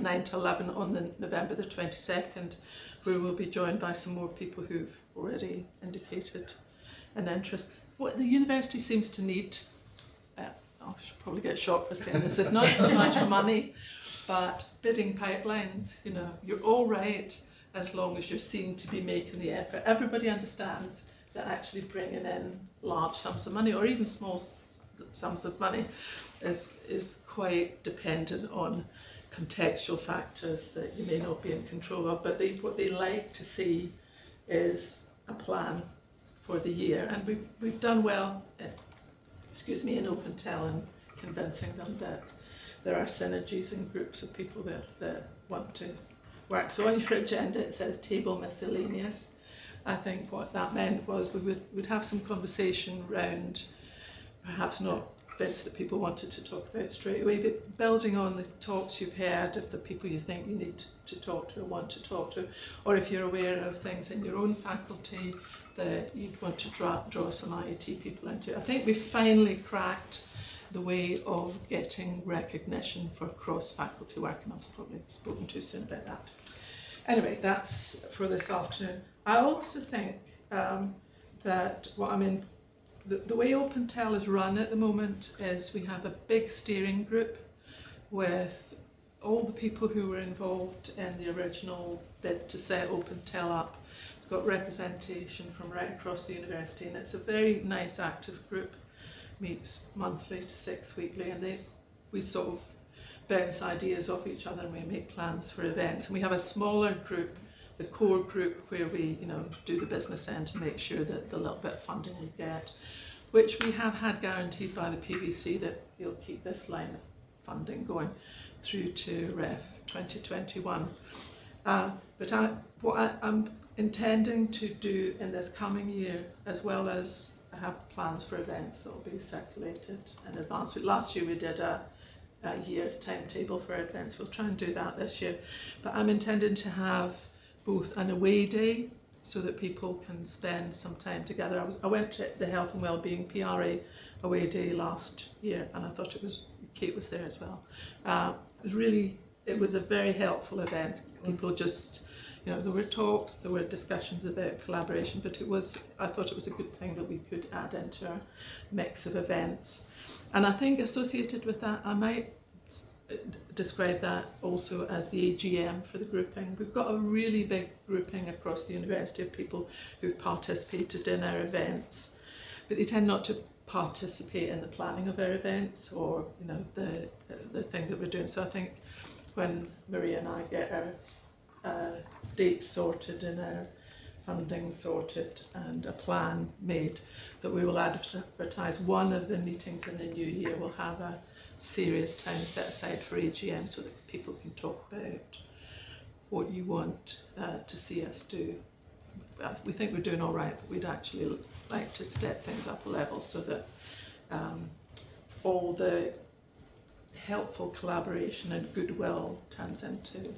tonight, 9 to 11 on the November the 22nd, where we'll be joined by some more people who've already indicated an interest. What the university seems to need, I should probably get shot for saying this, is not so much money, but bidding pipelines. You know, you're all right as long as you're seen to be making the effort. Everybody understands that actually bringing in large sums of money, or even small sums of money, is quite dependent on contextual factors that you may not be in control of. But what they like to see is a plan for the year, and we've done well, in OpenTEL and convincing them that there are synergies and groups of people that want to work. So on your agenda it says table miscellaneous. I think what that meant was we'd have some conversation around perhaps not bits that people wanted to talk about straight away, but building on the talks you've heard of the people you think you need to talk to or want to talk to, or if you're aware of things in your own faculty that you'd want to draw some IET people into. I think we've finally cracked the way of getting recognition for cross-faculty work, and I've probably spoken too soon about that. Anyway, that's for this afternoon. I also think that the way OpenTEL is run at the moment is we have a big steering group with all the people who were involved in the original bid to set OpenTEL up. It's got representation from right across the university, and it's a very nice active group. Meets monthly to 6 weekly, and we sort of bounce ideas off each other and we make plans for events. And we have a smaller group, the core group, where we do the business end to make sure that the little bit of funding we get, which we have had guaranteed by the PVC that he'll keep this line of funding going through to REF 2021. But what I'm intending to do in this coming year, as well as I have plans for events that will be circulated in advance. Last year we did a year's timetable for events. We'll try and do that this year. But I'm intending to have both an away day so that people can spend some time together. I went to the Health and Wellbeing PRA away day last year, and I thought Kate was there as well. It was a very helpful event. People just, there were talks, there were discussions about collaboration, but I thought it was a good thing that we could add into our mix of events. And I think associated with that, I might describe that also as the AGM for the grouping. We've got a really big grouping across the university of people who've participated in our events, but they tend not to participate in the planning of our events or the thing that we're doing. So I think when Maria and I get our dates sorted and our funding sorted and a plan made, that we will advertise one of the meetings in the new year. We'll have a serious time set aside for AGM so that people can talk about what you want to see us do. We think we're doing all right, but we'd actually like to step things up a level so that all the helpful collaboration and goodwill turns into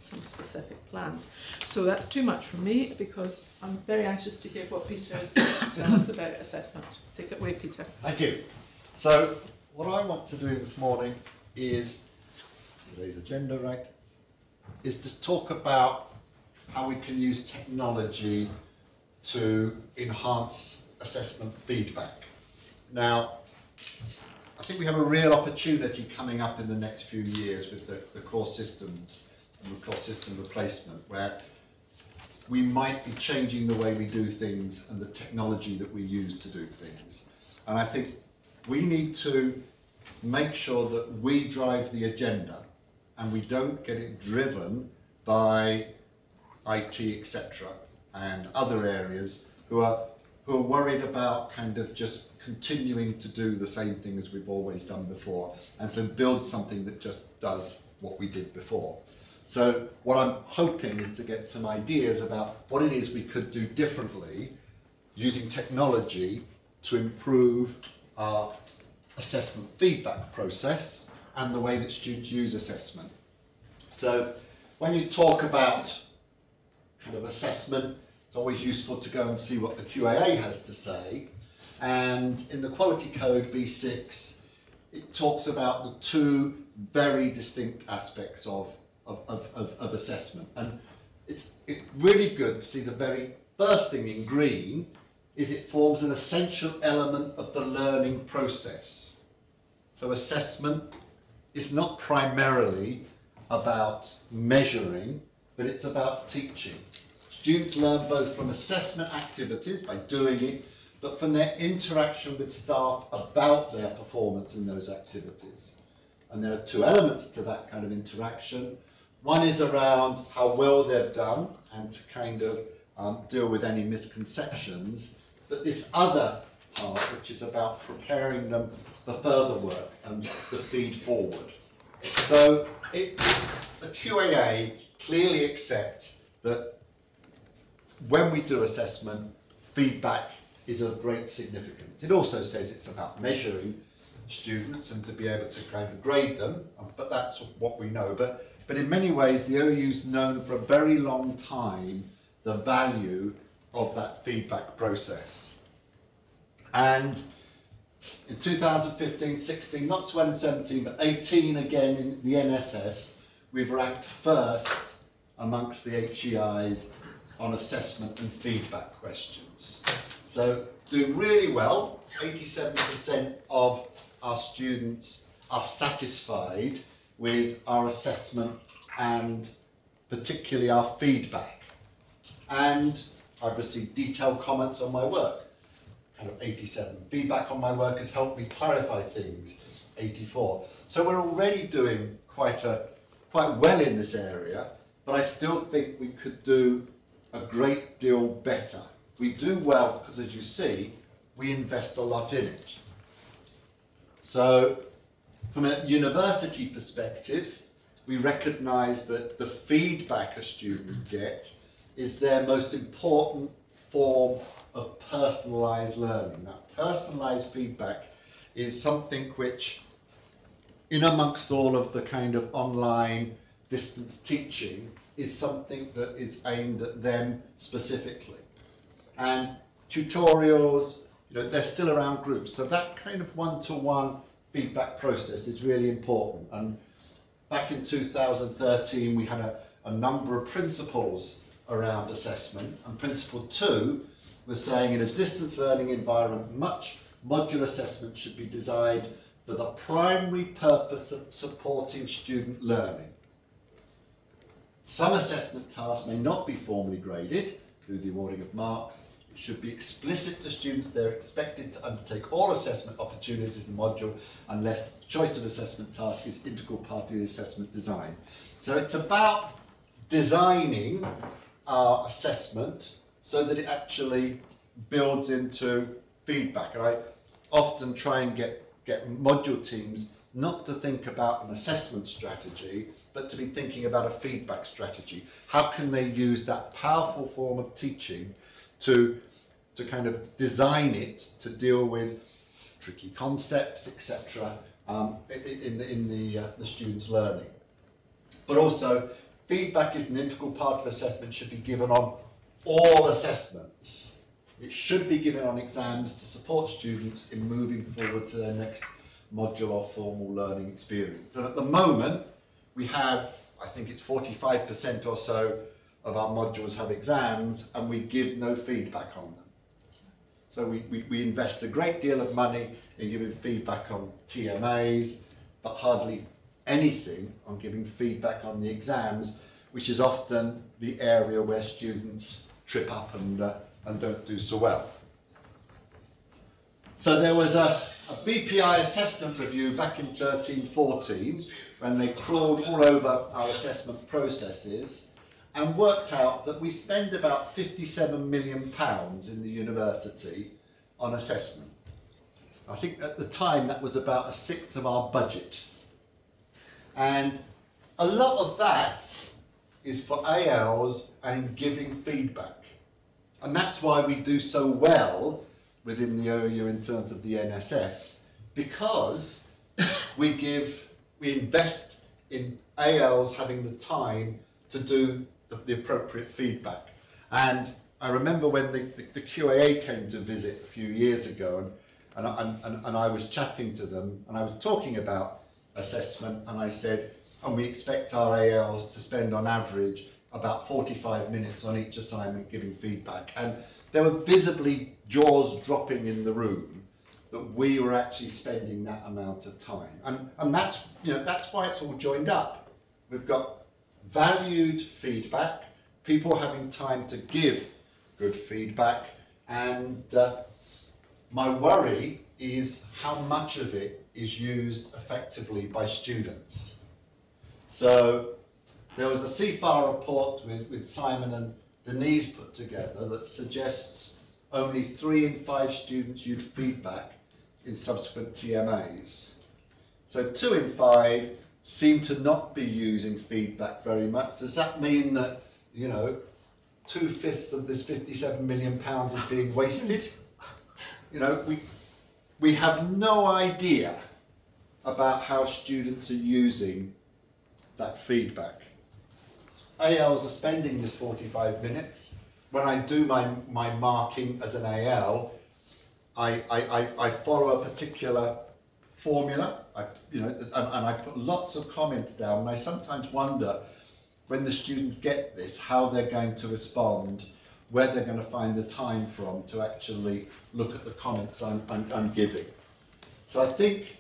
some specific plans. So that's too much from me, because I'm very anxious to hear what Peter is going to tell us about assessment. Take it away, Peter. Thank you. So what I want to do this morning is, today's agenda, right, is just talk about how we can use technology to enhance assessment feedback. Now, I think we have a real opportunity coming up in the next few years with the core systems and the core system replacement, where we might be changing the way we do things and the technology that we use to do things. And I think we need to make sure that we drive the agenda and we don't get it driven by IT, etc., and other areas who are worried about kind of just continuing to do the same thing as we've always done before, and so build something that just does what we did before. So what I'm hoping is to get some ideas about what it is we could do differently using technology to improve our assessment feedback process and the way that students use assessment. So when you talk about kind of assessment, it's always useful to go and see what the QAA has to say. And in the Quality Code B6, it talks about the two very distinct aspects of of assessment. And it's really good to see the very first thing in green is it forms an essential element of the learning process. So assessment is not primarily about measuring, but it's about teaching. Students learn both from assessment activities, by doing it, but from their interaction with staff about their performance in those activities. And there are two elements to that kind of interaction. One is around how well they've done and to kind of deal with any misconceptions. But this other part, which is about preparing them for further work and the feed forward. So the QAA clearly accepts that when we do assessment, feedback is of great significance. It also says it's about measuring students and to be able to kind of grade them, but that's what we know. But in many ways, the OU's known for a very long time the value of that feedback process. And in 2015, 16, not 2017, but 18 again in the NSS, we've ranked first amongst the HEIs on assessment and feedback questions. So doing really well, 87% of our students are satisfied with our assessment and particularly our feedback. And I've received detailed comments on my work, kind of 87. Feedback on my work has helped me clarify things, 84. So we're already doing quite well in this area, but I still think we could do a great deal better. We do well because, as you see, we invest a lot in it. So from a university perspective, we recognise that the feedback a student gets is their most important form of personalised learning. That personalised feedback is something which, in amongst all of the kind of online distance teaching, is something that is aimed at them specifically. And tutorials, they're still around groups. So that kind of one-to-one feedback process is really important. And back in 2013, we had a number of principles around assessment. And principle 2 was saying in a distance learning environment, much modular assessment should be designed for the primary purpose of supporting student learning. Some assessment tasks may not be formally graded through the awarding of marks. It should be explicit to students they're expected to undertake all assessment opportunities in the module unless the choice of assessment task is an integral part of the assessment design. So it's about designing our assessment so that it actually builds into feedback. And I often try and get module teams not to think about an assessment strategy, but to be thinking about a feedback strategy. How can they use that powerful form of teaching to kind of design it to deal with tricky concepts, etc., in the students' learning. But also, feedback is an integral part of assessment, should be given on all assessments. It should be given on exams to support students in moving forward to their next module or formal learning experience. And at the moment, we have, I think it's 45% or so of our modules have exams, and we give no feedback on them. So we invest a great deal of money in giving feedback on TMAs, but hardly anything on giving feedback on the exams, which is often the area where students trip up and don't do so well. So there was a BPI assessment review back in 13-14 when they crawled all over our assessment processes and worked out that we spend about £57 million in the university on assessment. I think at the time that was about 1/6 of our budget. And a lot of that is for ALs and giving feedback. And that's why we do so well within the OU in terms of the NSS, because we invest in ALs having the time to do the appropriate feedback. And I remember when the QAA came to visit a few years ago, and I was chatting to them, and I was talking about assessment, and I said, and we expect our ALs to spend on average about 45 minutes on each assignment giving feedback. And there were visibly jaws dropping in the room that we were actually spending that amount of time. And that's, that's why it's all joined up. We've got valued feedback, people having time to give good feedback, and my worry is how much of it is used effectively by students. So there was a CFAR report with Simon and Denise put together that suggests only 3 in 5 students use feedback in subsequent TMAs. So 2 in 5 seem to not be using feedback very much. Does that mean that, 2/5 of this £57 million is being wasted? We have no idea about how students are using that feedback. ALs are spending this 45 minutes. When I do my marking as an AL, I follow a particular formula, and I put lots of comments down, and I sometimes wonder, when the students get this, how they're going to respond, where they're going to find the time from to actually look at the comments I'm giving. So I think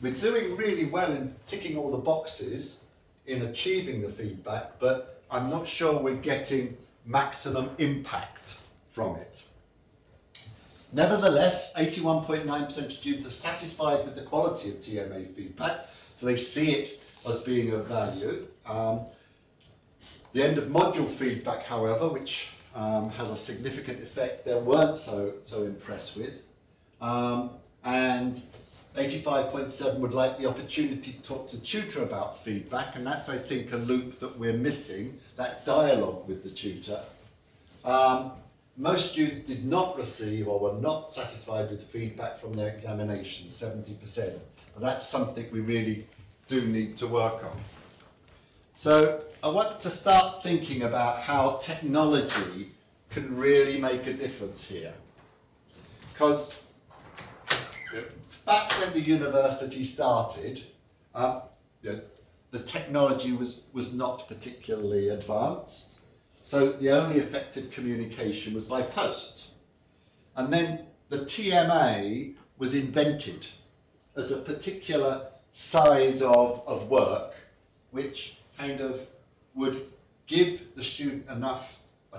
we're doing really well in ticking all the boxes in achieving the feedback, but I'm not sure we're getting maximum impact from it. Nevertheless, 81.9% of students are satisfied with the quality of TMA feedback, so they see it as being of value. The end of module feedback, however, which has a significant effect, they weren't so impressed with. And 85.7 would like the opportunity to talk to tutor about feedback, and that's, I think, a loop that we're missing, that dialogue with the tutor. Most students did not receive or were not satisfied with feedback from their examination, 70%. And that's something we really do need to work on. So I want to start thinking about how technology can really make a difference here. Because back when the university started, the technology was not particularly advanced. So the only effective communication was by post. And then the TMA was invented as a particular size of work, which kind of would give the student a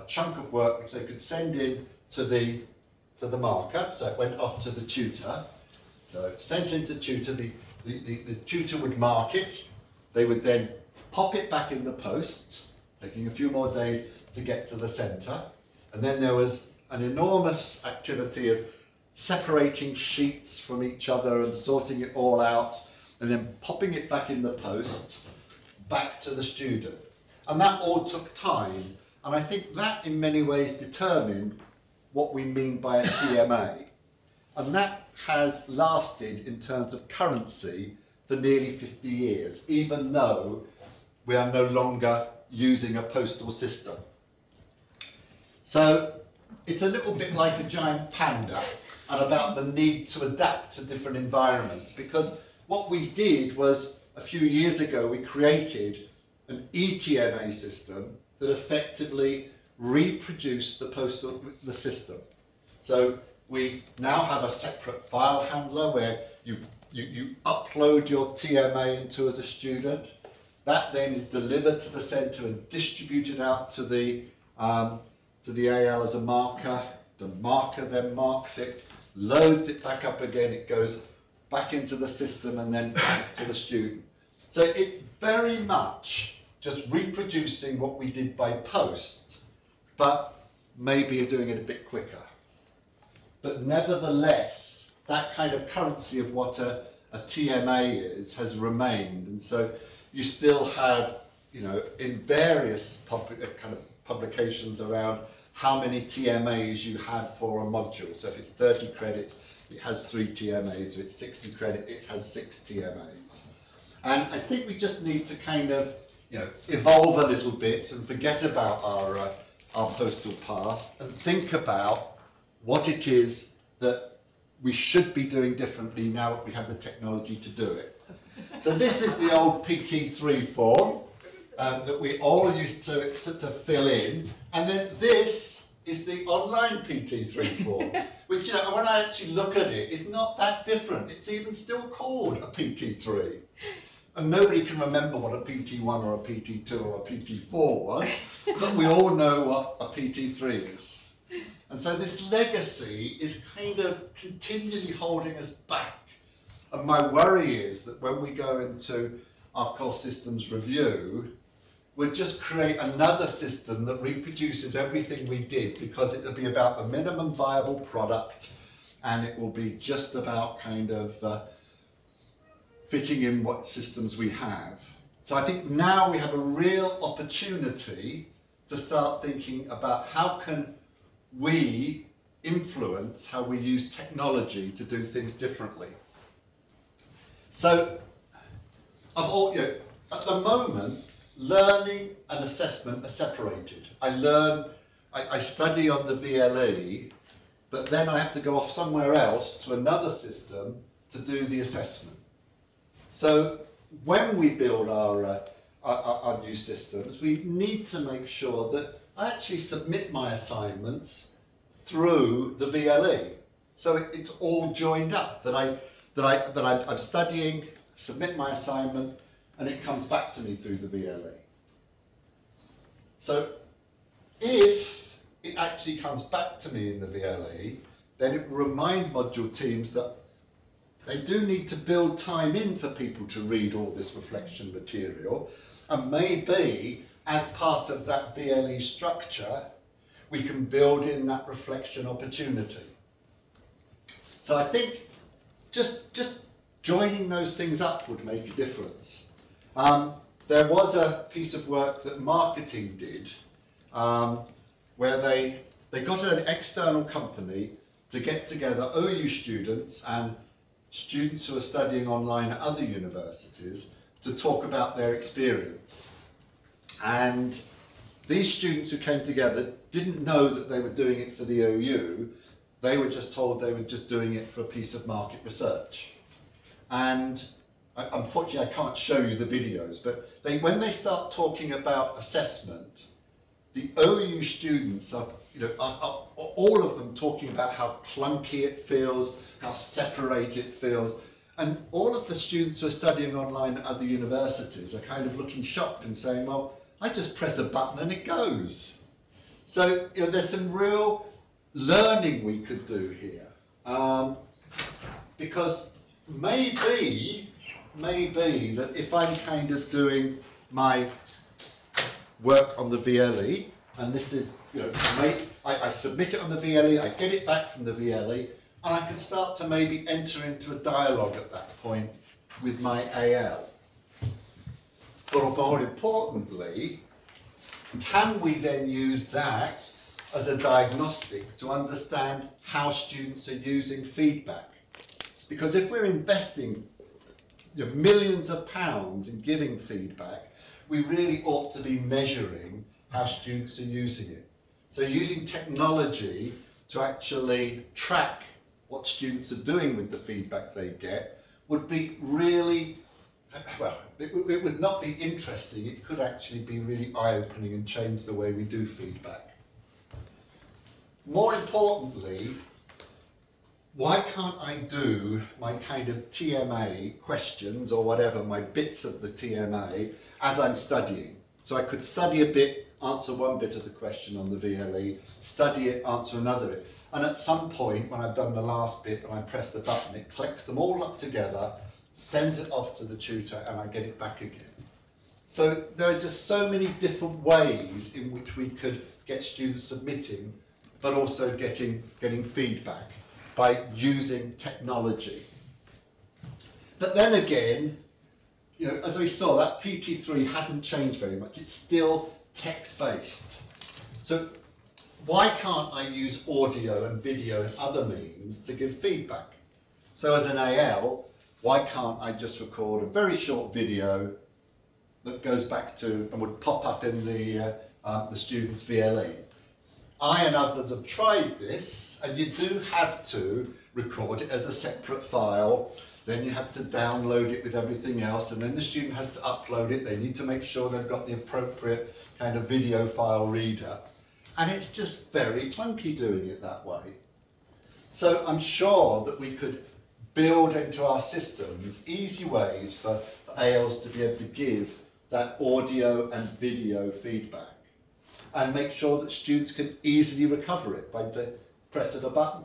chunk of work which they could send in to the marker. So it went off to the tutor. So sent into tutor, the tutor would mark it. They would then pop it back in the post, taking a few more days to get to the centre. And then there was an enormous activity of separating sheets from each other and sorting it all out, and then popping it back in the post, back to the student. And that all took time. And I think that in many ways determined what we mean by a TMA. And that has lasted in terms of currency for nearly 50 years, even though we are no longer using a postal system. So it's a little bit like a giant panda and about the need to adapt to different environments, because what we did was, a few years ago, we created an eTMA system that effectively reproduced the system. So we now have a separate file handler where you upload your TMA into as a student. That then is delivered to the centre and distributed out to the AL as a marker. The marker then marks it, loads it back up again, it goes back into the system and then back to the student. So it's very much just reproducing what we did by post, but maybe you're doing it a bit quicker. But nevertheless, that kind of currency of what a TMA is has remained, and so you still have, in various publications around how many TMAs you have for a module. So if it's 30 credits, it has 3 TMAs. If it's 60 credits, it has 6 TMAs. And I think we just need to kind of, evolve a little bit and forget about our postal past and think about what it is that we should be doing differently now that we have the technology to do it. So this is the old PT3 form that we all used to fill in, and then this is the online PT3 form, which, you know, when I actually look at it, is not that different. It's even still called a PT3. And nobody can remember what a PT1 or a PT2 or a PT4 was, but we all know what a PT3 is. And so this legacy is kind of continually holding us back. And my worry is that when we go into our core systems review, we'll just create another system that reproduces everything we did, because it'll be about the minimum viable product, and it will be just about kind of fitting in what systems we have. So I think now we have a real opportunity to start thinking about how can we influence how we use technology to do things differently. So, at the moment, learning and assessment are separated. I study on the VLE, but then I have to go off somewhere else to another system to do the assessment. So when we build our new systems, we need to make sure that I actually submit my assignments through the VLE. So it's all joined up, that I'm studying, submit my assignment, and it comes back to me through the VLE. So if it actually comes back to me in the VLE, then it will remind module teams that they do need to build time in for people to read all this reflection material, and maybe as part of that VLE structure, we can build in that reflection opportunity. So I think just joining those things up would make a difference. There was a piece of work that marketing did where they got an external company to get together OU students and students who are studying online at other universities to talk about their experience. And these students who came together didn't know that they were doing it for the OU, they were just told they were just doing it for a piece of market research. And unfortunately I can't show you the videos, but when they start talking about assessment, the OU students are all of them talking about how clunky it feels, how separate it feels, and all of the students who are studying online at other universities are kind of looking shocked and saying, well, I just press a button and it goes. So there's some real learning we could do here, because maybe that if I'm kind of doing my work on the VLE, and this is, I submit it on the VLE, I get it back from the VLE, and I can start to maybe enter into a dialogue at that point with my AL. But more importantly, can we then use that as a diagnostic to understand how students are using feedback? Because if we're investing millions of pounds in giving feedback, we really ought to be measuring how students are using it. So using technology to actually track what students are doing with the feedback they get would be really, well, it would not be interesting, it could actually be really eye-opening and change the way we do feedback. More importantly, why can't I do my kind of TMA questions or whatever, my bits of the TMA as I'm studying? So I could study a bit, answer one bit of the question on the VLE, study it, answer another bit. And at some point, when I've done the last bit and I press the button, it collects them all up together, sends it off to the tutor, and I get it back again. So there are just so many different ways in which we could get students submitting, but also getting feedback by using technology. But then again, as we saw, that PT3 hasn't changed very much. It's still text-based. So why can't I use audio and video and other means to give feedback? So as an AL, why can't I just record a very short video that goes back to and would pop up in the student's VLE? I and others have tried this, and you do have to record it as a separate file, then you have to download it with everything else, and then the student has to upload it. They need to make sure they've got the appropriate kind of video file reader. And it's just very clunky doing it that way. So I'm sure that we could build into our systems easy ways for ALs to be able to give that audio and video feedback and make sure that students can easily recover it by the press of a button.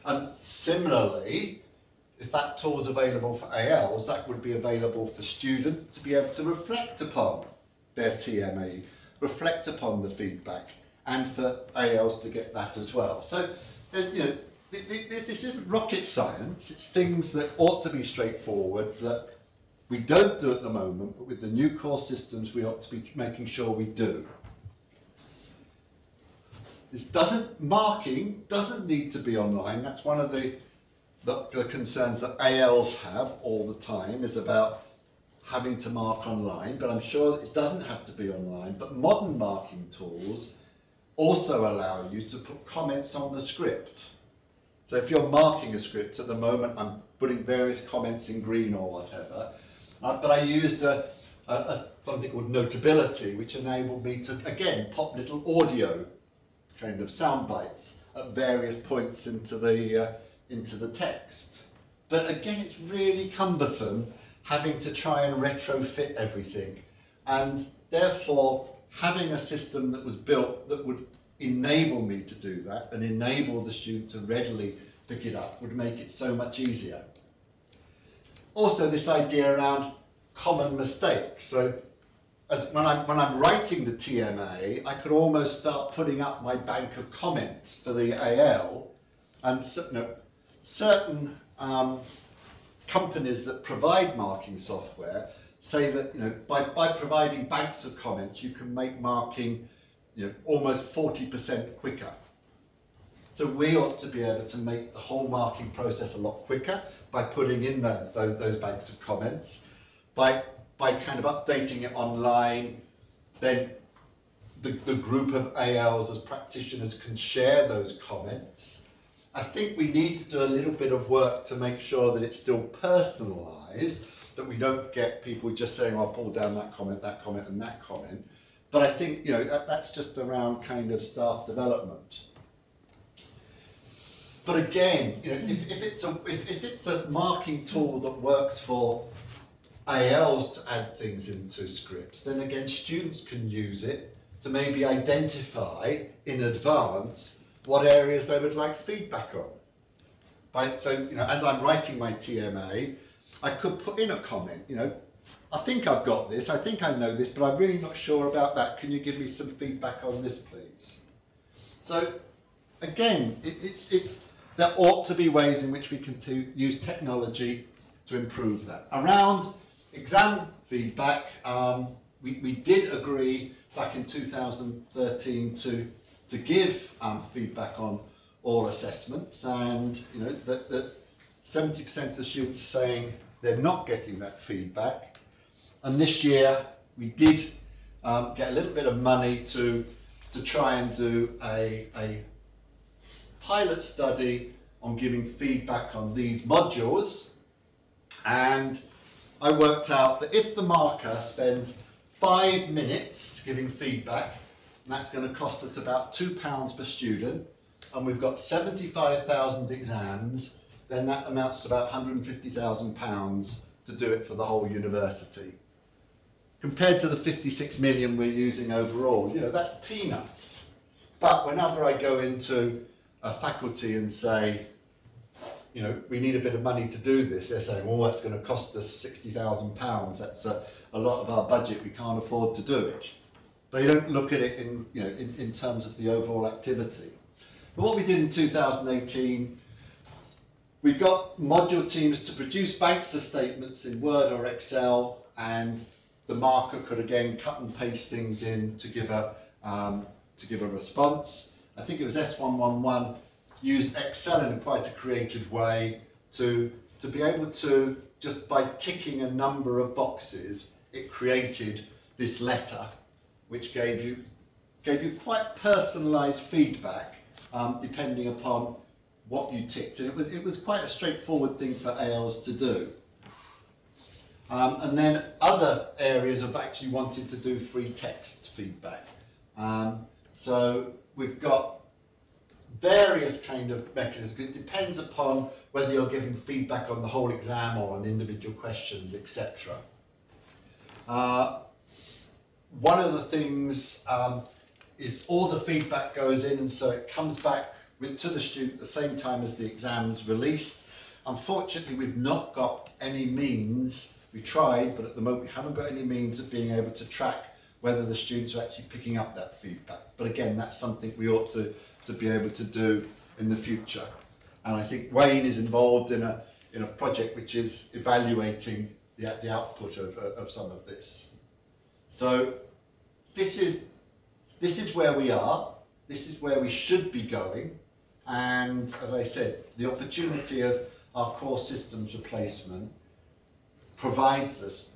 And similarly, if that tool is available for ALs, that would be available for students to be able to reflect upon their TME, reflect upon the feedback, and for ALs to get that as well. So, you know, this isn't rocket science. It's things that ought to be straightforward that we don't do at the moment, but with the new core systems we ought to be making sure we do. Marking doesn't need to be online. That's one of the concerns that ALs have all the time, is about having to mark online, but I'm sure it doesn't have to be online. But modern marking tools also allow you to put comments on the script. So if you're marking a script, at the moment I'm putting various comments in green or whatever, but I used something called Notability, which enabled me to, again, pop little audio kind of sound bites at various points into the text. But again, it's really cumbersome having to try and retrofit everything, and therefore having a system that was built that would enable me to do that and enable the student to readily pick it up would make it so much easier. Also, this idea around common mistakes. So when I'm writing the TMA, I could almost start putting up my bank of comments for the AL, and certain companies that provide marking software say that, you know, by providing banks of comments, you can make marking, you know, almost 40% quicker. So we ought to be able to make the whole marking process a lot quicker by putting in those banks of comments, by kind of updating it online. Then the group of ALs as practitioners can share those comments. I think we need to do a little bit of work to make sure that it's still personalised, that we don't get people just saying, I'll pull down that comment, and that comment. But I think, you know, that's just around kind of staff development. But again, you know, if it's a marking tool that works for ALs to add things into scripts, then again, students can use it to maybe identify in advance what areas they would like feedback on. So, you know, as I'm writing my TMA, I could put in a comment, you know, I think I've got this, I think I know this, but I'm really not sure about that. Can you give me some feedback on this, please? So, again, there ought to be ways in which we can use technology to improve that. Around exam feedback, we did agree back in 2013 to give feedback on all assessments, and you know that 70% of the students are saying they're not getting that feedback. And this year we did get a little bit of money to try and do a pilot study on giving feedback on these modules, and I worked out that if the marker spends 5 minutes giving feedback, and that's going to cost us about £2 per student, and we've got 75,000 exams, then that amounts to about £150,000 to do it for the whole university. Compared to the 56 million we're using overall, you know, that's peanuts. But whenever I go into a faculty and say, you know, we need a bit of money to do this, they're saying, well, that's going to cost us £60,000. That's a lot of our budget, we can't afford to do it. They don't look at it in, you know, in terms of the overall activity. But what we did in 2018, we got module teams to produce banks of statements in Word or Excel, and the marker could again cut and paste things in to give a response. I think it was S111 used Excel in quite a creative way to be able to, just by ticking a number of boxes, it created this letter which gave you quite personalised feedback depending upon what you ticked. And it was quite a straightforward thing for ALs to do. And then other areas have actually wanted to do free text feedback. So we've got various kind of mechanisms. It depends upon whether you're giving feedback on the whole exam or on individual questions, etc. One of the things is all the feedback goes in, and so it comes back to the student at the same time as the exam's released. Unfortunately, we've not got any means. We tried, but at the moment we haven't got any means of being able to track whether the students are actually picking up that feedback. But again, that's something we ought to be able to do in the future. And I think Wayne is involved in a project which is evaluating the output of some of this. So this is where we are. This is where we should be going. And as I said, the opportunity of our core systems replacement provides us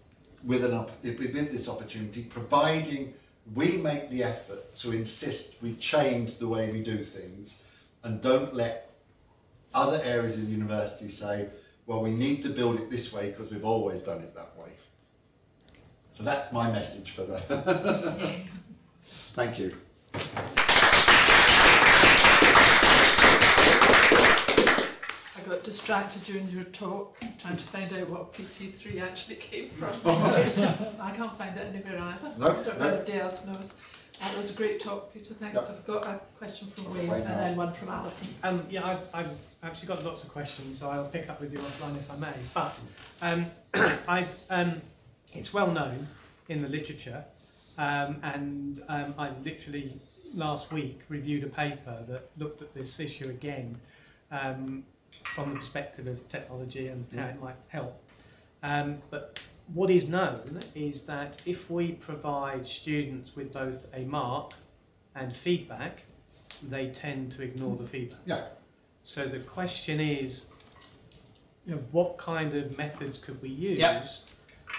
with this opportunity, providing we make the effort to insist we change the way we do things and don't let other areas of the university say, well, we need to build it this way because we've always done it that way. So that's my message for that. Thank you. I got distracted during your talk trying to find out what PT3 actually came from. I can't find it anywhere either. No, I don't know if anybody else knows. It was a great talk, Peter. Thanks. Yep. I've got a question from Wayne and then one from Alison. Yeah, I've actually got lots of questions, so I'll pick up with you offline if I may. But it's well known in the literature, and I literally last week reviewed a paper that looked at this issue again from the perspective of technology and how it might help. But what is known is that if we provide students with both a mark and feedback, they tend to ignore the feedback. Yeah. So the question is, what kind of methods could we use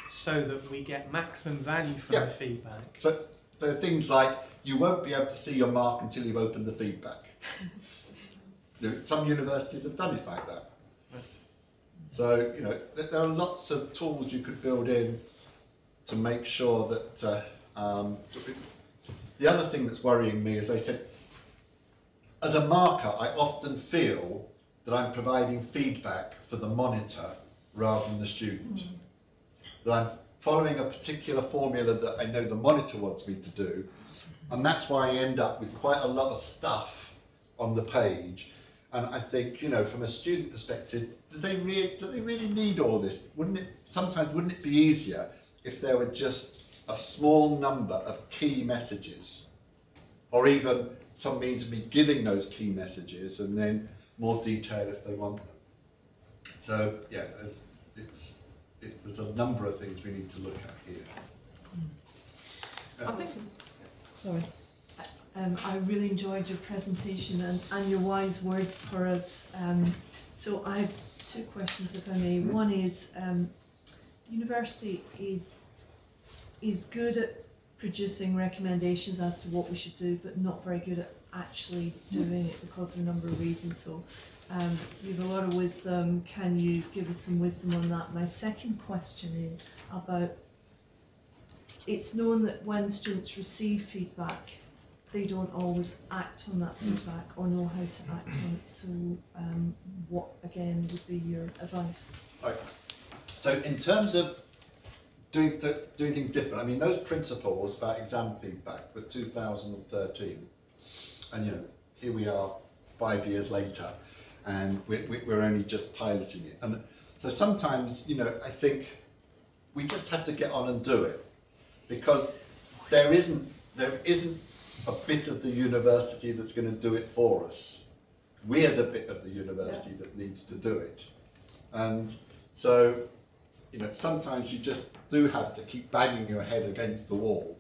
so that we get maximum value from the feedback? So there are things like, you won't be able to see your mark until you've opened the feedback. Some universities have done it like that. So, there are lots of tools you could build in to make sure that, the other thing that's worrying me is, I said, as a marker, I often feel that I'm providing feedback for the monitor rather than the student. That I'm following a particular formula that I know the monitor wants me to do, and that's why I end up with quite a lot of stuff on the page. And I think, from a student perspective, do they really need all this? Sometimes wouldn't it be easier if there were just a small number of key messages, or even some means of me giving those key messages and then more detail if they want them. So yeah, there's a number of things we need to look at here. I think, Sorry. I really enjoyed your presentation and your wise words for us. So I have two questions, if I may. One is, university is good at producing recommendations as to what we should do, but not very good at actually doing it because of a number of reasons. So you have a lot of wisdom. Can you give us some wisdom on that? My second question is about, it's known that when students receive feedback, they don't always act on that feedback or know how to act on it. So what, again, would be your advice? Right. So in terms of doing things different, I mean, those principles about exam feedback were 2013. And, here we are 5 years later, and we're only just piloting it. And so sometimes, I think we just have to get on and do it, because there isn't a bit of the university that's going to do it for us. We're the bit of the university that needs to do it. And so, sometimes you just do have to keep banging your head against the wall,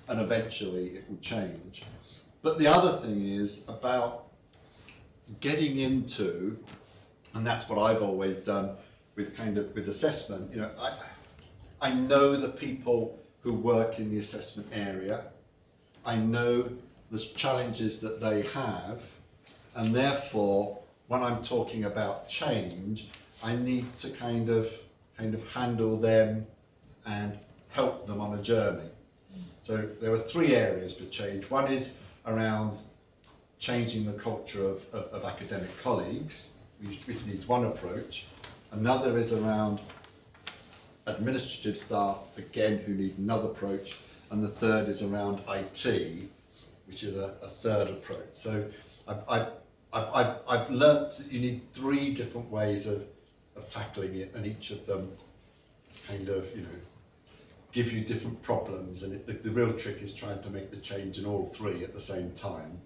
and eventually it will change. But the other thing is about getting into, and that's what I've always done with assessment. I know the people who work in the assessment area. I know the challenges that they have, and therefore when I'm talking about change, I need to kind of handle them and help them on a journey. So there are 3 areas for change. One is around changing the culture of academic colleagues, which needs one approach. Another is around administrative staff, again, who need another approach. And the third is around IT, which is a third approach. So I've learnt that you need 3 different ways of tackling it, and each of them kind of, you know, give you different problems, and the real trick is trying to make the change in all 3 at the same time.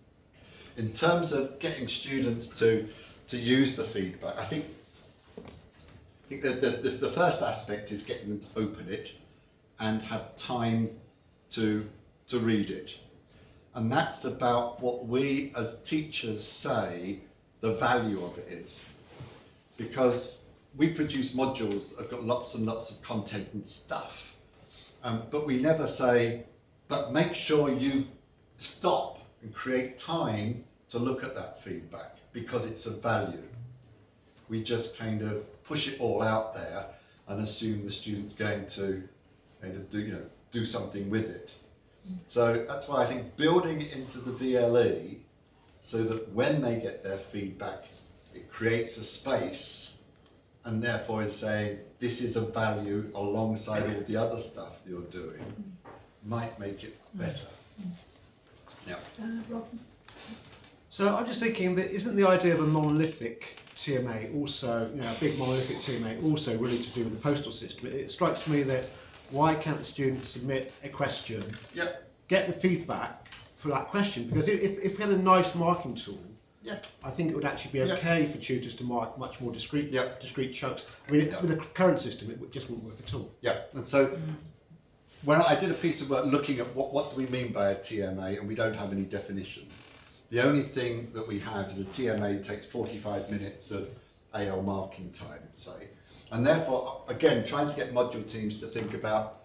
In terms of getting students to use the feedback, I think that the first aspect is getting them to open it and have time to read it. And that's about what we as teachers say the value of it is. Because we produce modules that have got lots and lots of content and stuff. But we never say, but make sure you stop and create time to look at that feedback, because it's of value. We just kind of push it all out there and assume the student's going to kind of do something with it. So that's why I think building it into the VLE, so that when they get their feedback, it creates a space, and therefore is saying this is of value alongside all the other stuff you're doing, might make it better. Yeah. Robin? So I'm just thinking that isn't the idea of a monolithic TMA also, you know, a big monolithic TMA also really to do with the postal system? It strikes me that why can't the student submit a question, get the feedback for that question? Because if we had a nice marking tool, I think it would actually be okay for tutors to mark much more discrete chunks. I mean, with the current system, it just wouldn't work at all. Yeah, and so when I did a piece of work looking at what do we mean by a TMA, and we don't have any definitions. The only thing that we have is a TMA takes 45 minutes of AL marking time, say. And therefore, again, trying to get module teams to think about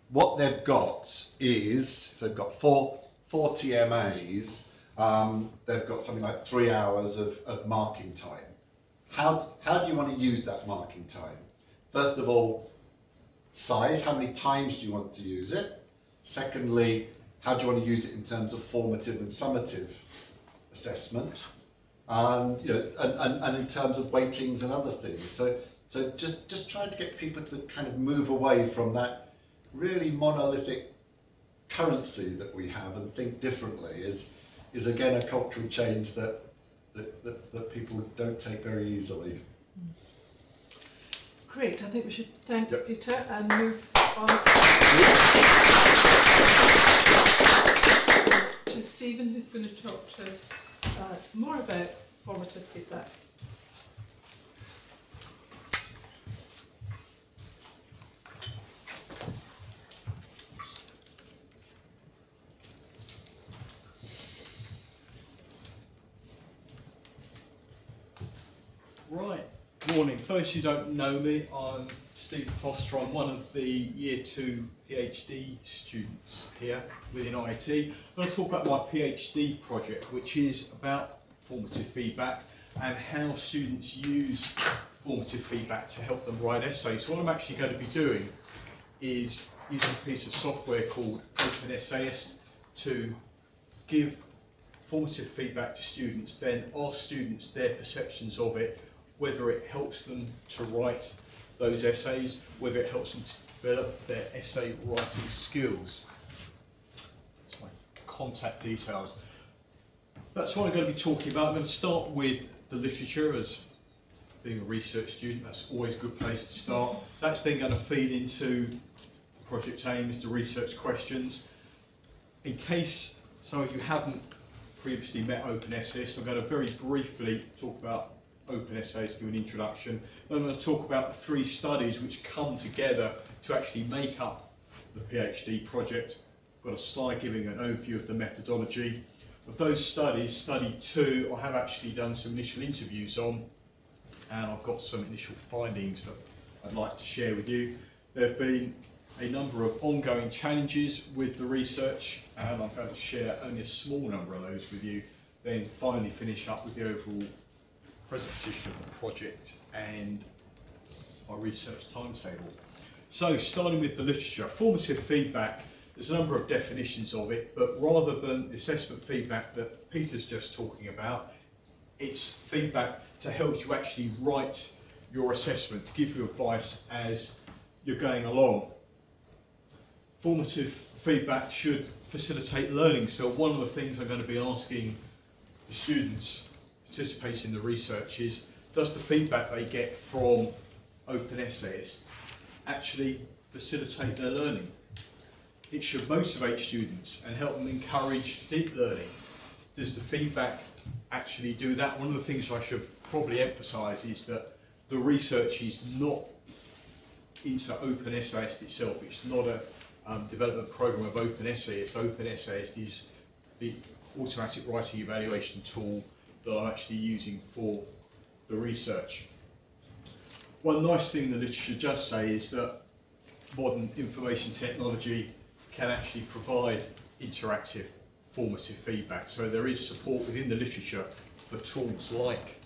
what they've got is, if they've got four TMAs, they've got something like 3 hours of marking time. How do you want to use that marking time? First of all, size, how many times do you want to use it? Secondly, how do you want to use it in terms of formative and summative assessment? And, you know, and in terms of weightings and other things. So just trying to get people to kind of move away from that really monolithic currency that we have and think differently is again a cultural change that people don't take very easily. Great, I think we should thank Peter and move on to Stephen, who's going to talk to us some more about formative feedback. Right, morning. First, you don't know me, I'm Stephen Foster. I'm one of the Year 2 PhD students here within IT. I'm going to talk about my PhD project, which is about formative feedback and how students use formative feedback to help them write essays. So what I'm actually going to be doing is using a piece of software called OpenTEL to give formative feedback to students, then ask students their perceptions of it, whether it helps them to write those essays, whether it helps them to develop their essay writing skills. That's my contact details. That's what I'm going to be talking about. I'm going to start with the literature, as being a research student, that's always a good place to start. That's then going to feed into the project aims, the research questions. In case some of you haven't previously met OpenTEL, I'm going to very briefly talk about OpenTEL, give an introduction. Then I'm going to talk about the 3 studies which come together to actually make up the PhD project. I've got a slide giving an overview of the methodology. Of those studies, study 2 I have actually done some initial interviews on, and I've got some initial findings that I'd like to share with you. There have been a number of ongoing challenges with the research, and I'm going to share only a small number of those with you, then finally finish up with the overall present position of the project and my research timetable. So starting with the literature, formative feedback, there's a number of definitions of it, but rather than the assessment feedback that Peter's just talking about, it's feedback to help you actually write your assessment, to give you advice as you're going along. Formative feedback should facilitate learning, so one of the things I'm going to be asking the students participating in the research is, does the feedback they get from open essays actually facilitate their learning? It should motivate students and help them encourage deep learning. Does the feedback actually do that? One of the things I should probably emphasise is that the research is not into Open Essayist itself. It's not a development program of Open Essayist. Open Essayist is the automatic writing evaluation tool that I'm actually using for the research. One nice thing the literature does say is that modern information technology can actually provide interactive formative feedback. So there is support within the literature for tools like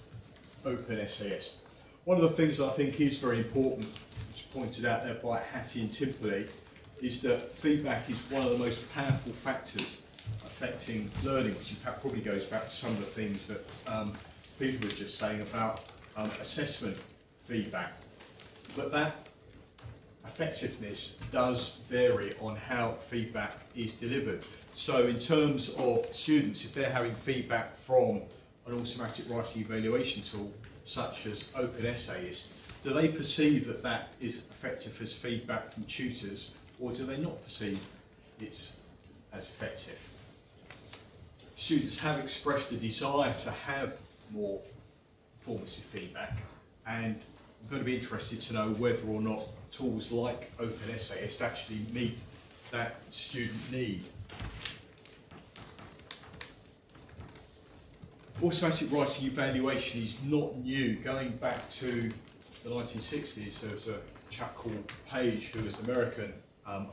Open Essayist. One of the things I think is very important, which pointed out there by Hattie and Timperley, is that feedback is one of the most powerful factors affecting learning, which in fact probably goes back to some of the things that Peter was just saying about assessment feedback. But that effectiveness does vary on how feedback is delivered. So in terms of students, if they're having feedback from an automatic writing evaluation tool such as Open Essayist, do they perceive that that is effective as feedback from tutors, or do they not perceive it's as effective? Students have expressed a desire to have more formative feedback, and I'm going to be interested to know whether or not tools like Open Essayist actually meet that student need. Automatic writing evaluation is not new. Going back to the 1960s, there was a chap called Page, who was an American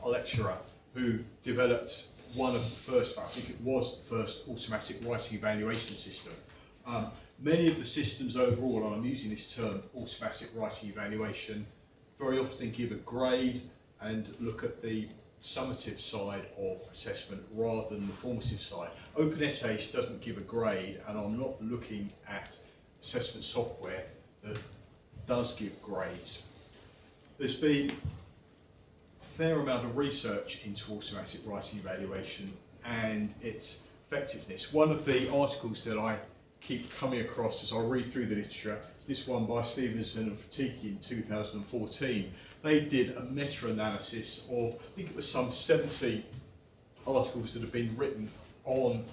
lecturer, who developed one of the first, I think it was the first automatic writing evaluation system. Many of the systems overall, and I'm using this term, automatic writing evaluation, very often give a grade and look at the summative side of assessment rather than the formative side. Open Essayist doesn't give a grade, and I'm not looking at assessment software that does give grades. There's been a fair amount of research into automatic writing evaluation and its effectiveness. One of the articles that I keep coming across as I read through the literature, this one by Stevenson and Fatiki in 2014. They did a meta-analysis of, I think it was some 70 articles that have been written on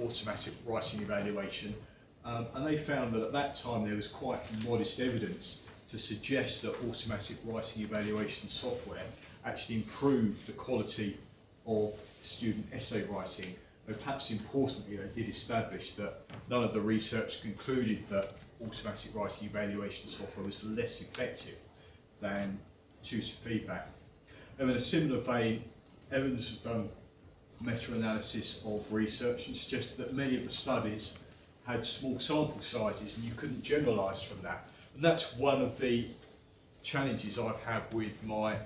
automatic writing evaluation, and they found that at that time there was quite modest evidence to suggest that automatic writing evaluation software actually improved the quality of student essay writing. But perhaps importantly, they did establish that none of the research concluded that automatic writing evaluation software was less effective than tutor feedback. And in a similar vein, Evans has done meta-analysis of research and suggested that many of the studies had small sample sizes and you couldn't generalise from that. And that's one of the challenges I've had with my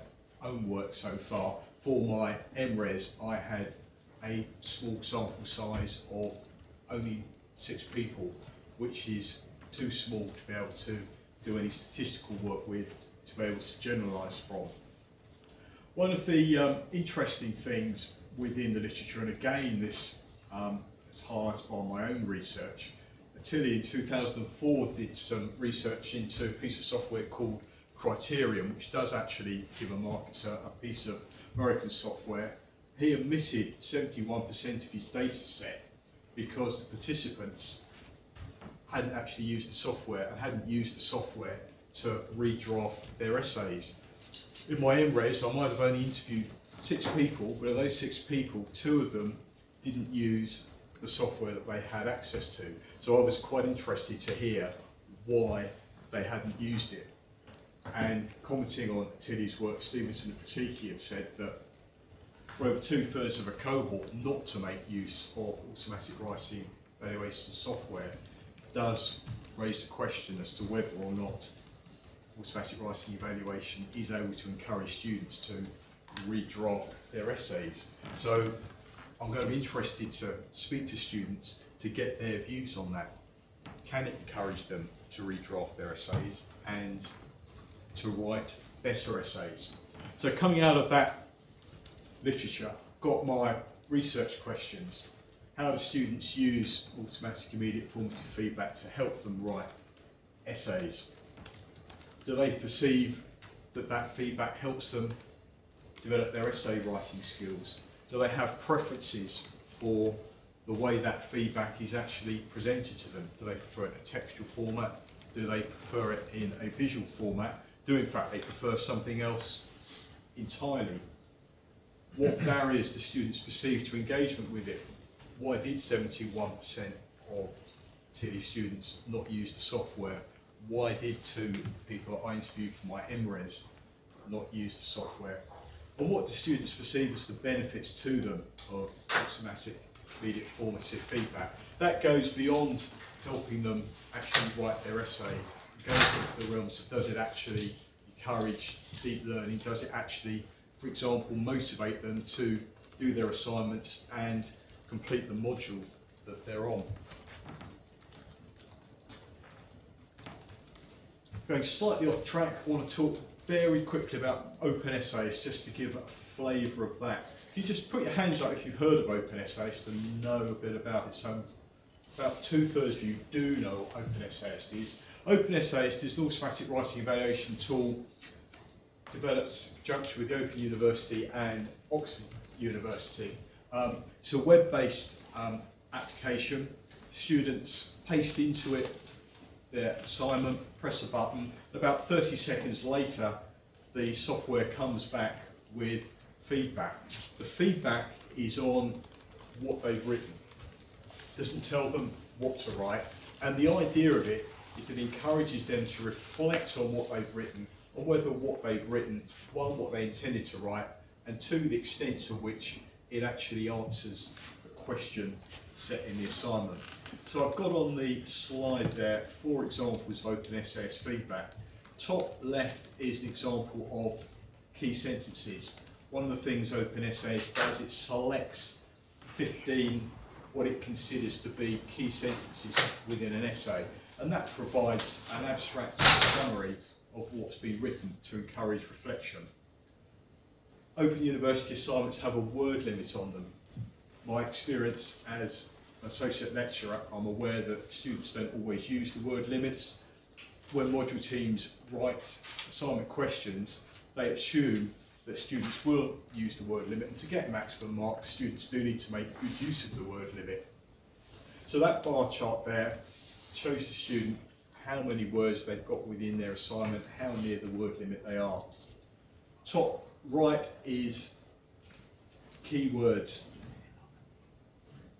own work so far. For my MRes, I had a small sample size of only 6 people, which is too small to be able to do any statistical work with, to be able to generalise from. One of the interesting things within the literature, and again this is highlighted by my own research, Tilly in 2004 did some research into a piece of software called Criterion, which does actually give a mark. It's a piece of American software. He omitted 71% of his data set because the participants hadn't actually used the software and hadn't used the software to redraft their essays. In my MRes, I might have only interviewed 6 people, but of those 6 people, 2 of them didn't use the software that they had access to. So I was quite interested to hear why they hadn't used it. And commenting on Tilly's work, Stevenson and Fatiki have said that for over 2/3 of a cohort not to make use of automatic writing evaluation software, does raise the question as to whether or not automatic writing evaluation is able to encourage students to redraft their essays. So I'm going to be interested to speak to students to get their views on that. Can it encourage them to redraft their essays and to write better essays? So coming out of that literature, got my research questions. How do students use automatic immediate formative feedback to help them write essays? Do they perceive that that feedback helps them develop their essay writing skills? Do they have preferences for the way that feedback is actually presented to them? Do they prefer it in a textual format? Do they prefer it in a visual format? Do in fact they prefer something else entirely? What barriers do students perceive to engagement with it? Why did 71% of TEL students not use the software? Why did 2 people I interviewed for my MRes not use the software? And what do students perceive as the benefits to them of automatic immediate formative feedback? That goes beyond helping them actually write their essay. It goes into the realms of, does it actually encourage deep learning? Does it actually, for example, motivate them to do their assignments and complete the module that they're on? Going slightly off track, I want to talk very quickly about open essays, just to give a flavour of that. If you just put your hands up if you've heard of open essays to know a bit about it. So about 2/3 of you do know what open essayist is. Open essayist is an automatic writing evaluation tool developed in conjunction with the Open University and Oxford University. It's a web-based application. Students paste into it their assignment, press a button, and about 30 seconds later the software comes back with feedback. The feedback is on what they've written. It doesn't tell them what to write, and the idea of it is that it encourages them to reflect on what they've written, on whether what they've written, 1, what they intended to write, and 2, the extent to which it actually answers the question set in the assignment. So I've got on the slide there 4 examples of open essayist feedback. Top left is an example of key sentences. One of the things open essayist does, it selects 15 what it considers to be key sentences within an essay, and that provides an abstract summary of what's been written to encourage reflection. Open University assignments have a word limit on them. My experience as an associate lecturer, I'm aware that students don't always use the word limits. When module teams write assignment questions, they assume that students will use the word limit, and to get maximum marks, students do need to make good use of the word limit. So that bar chart there shows the student how many words they've got within their assignment, how near the word limit they are. Top right is keywords.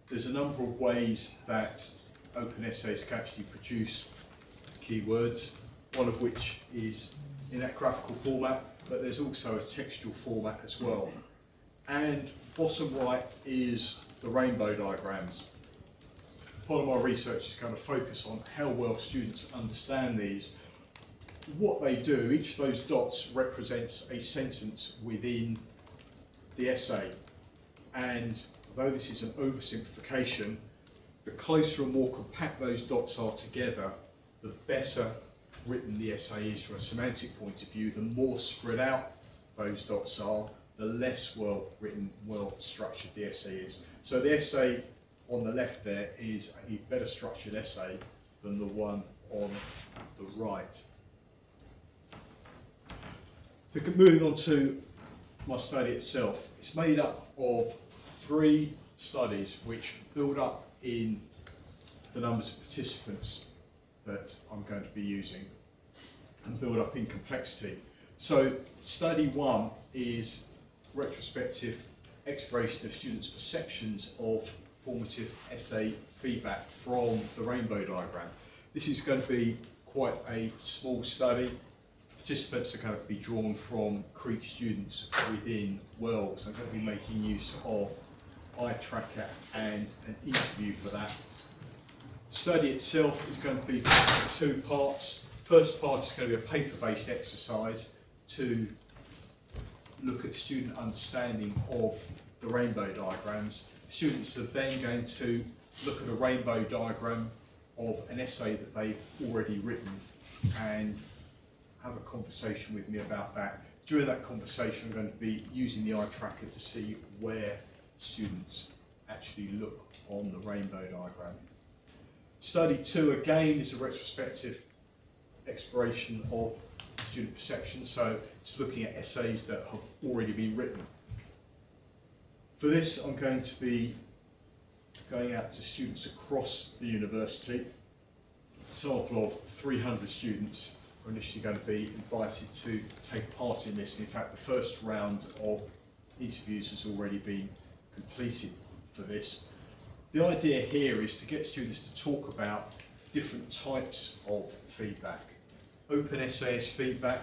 There's a number of ways that open essays can actually produce keywords, one of which is in that graphical format, but there's also a textual format as well. And bottom right is the rainbow diagrams. Part of my research is going to focus on how well students understand these. What they do, each of those dots represents a sentence within the essay, and although this is an oversimplification, the closer and more compact those dots are together, the better written the essay is from a semantic point of view. The more spread out those dots are, the less well written, well structured the essay is. So the essay on the left there is a better structured essay than the one on the right. Moving on to my study itself, it's made up of 3 studies which build up in the numbers of participants that I'm going to be using and build up in complexity. So study 1 is retrospective exploration of students' perceptions of formative essay feedback from the rainbow diagram. This is going to be quite a small study. Participants are going to be drawn from Crete students within Wells. I'm going to be making use of eye tracker and an interview for that. study itself is going to be in 2 parts. First part is going to be a paper-based exercise to look at student understanding of the rainbow diagrams. Students are then going to look at a rainbow diagram of an essay that they've already written and have a conversation with me about that. During that conversation, I'm going to be using the eye tracker to see where students actually look on the rainbow diagram. Study 2 again is a retrospective exploration of student perception, so it's looking at essays that have already been written. For this, I'm going to be going out to students across the university. A sample of 300 students are initially going to be invited to take part in this. In fact, the first round of interviews has already been completed for this. The idea here is to get students to talk about different types of feedback. Open essayist feedback,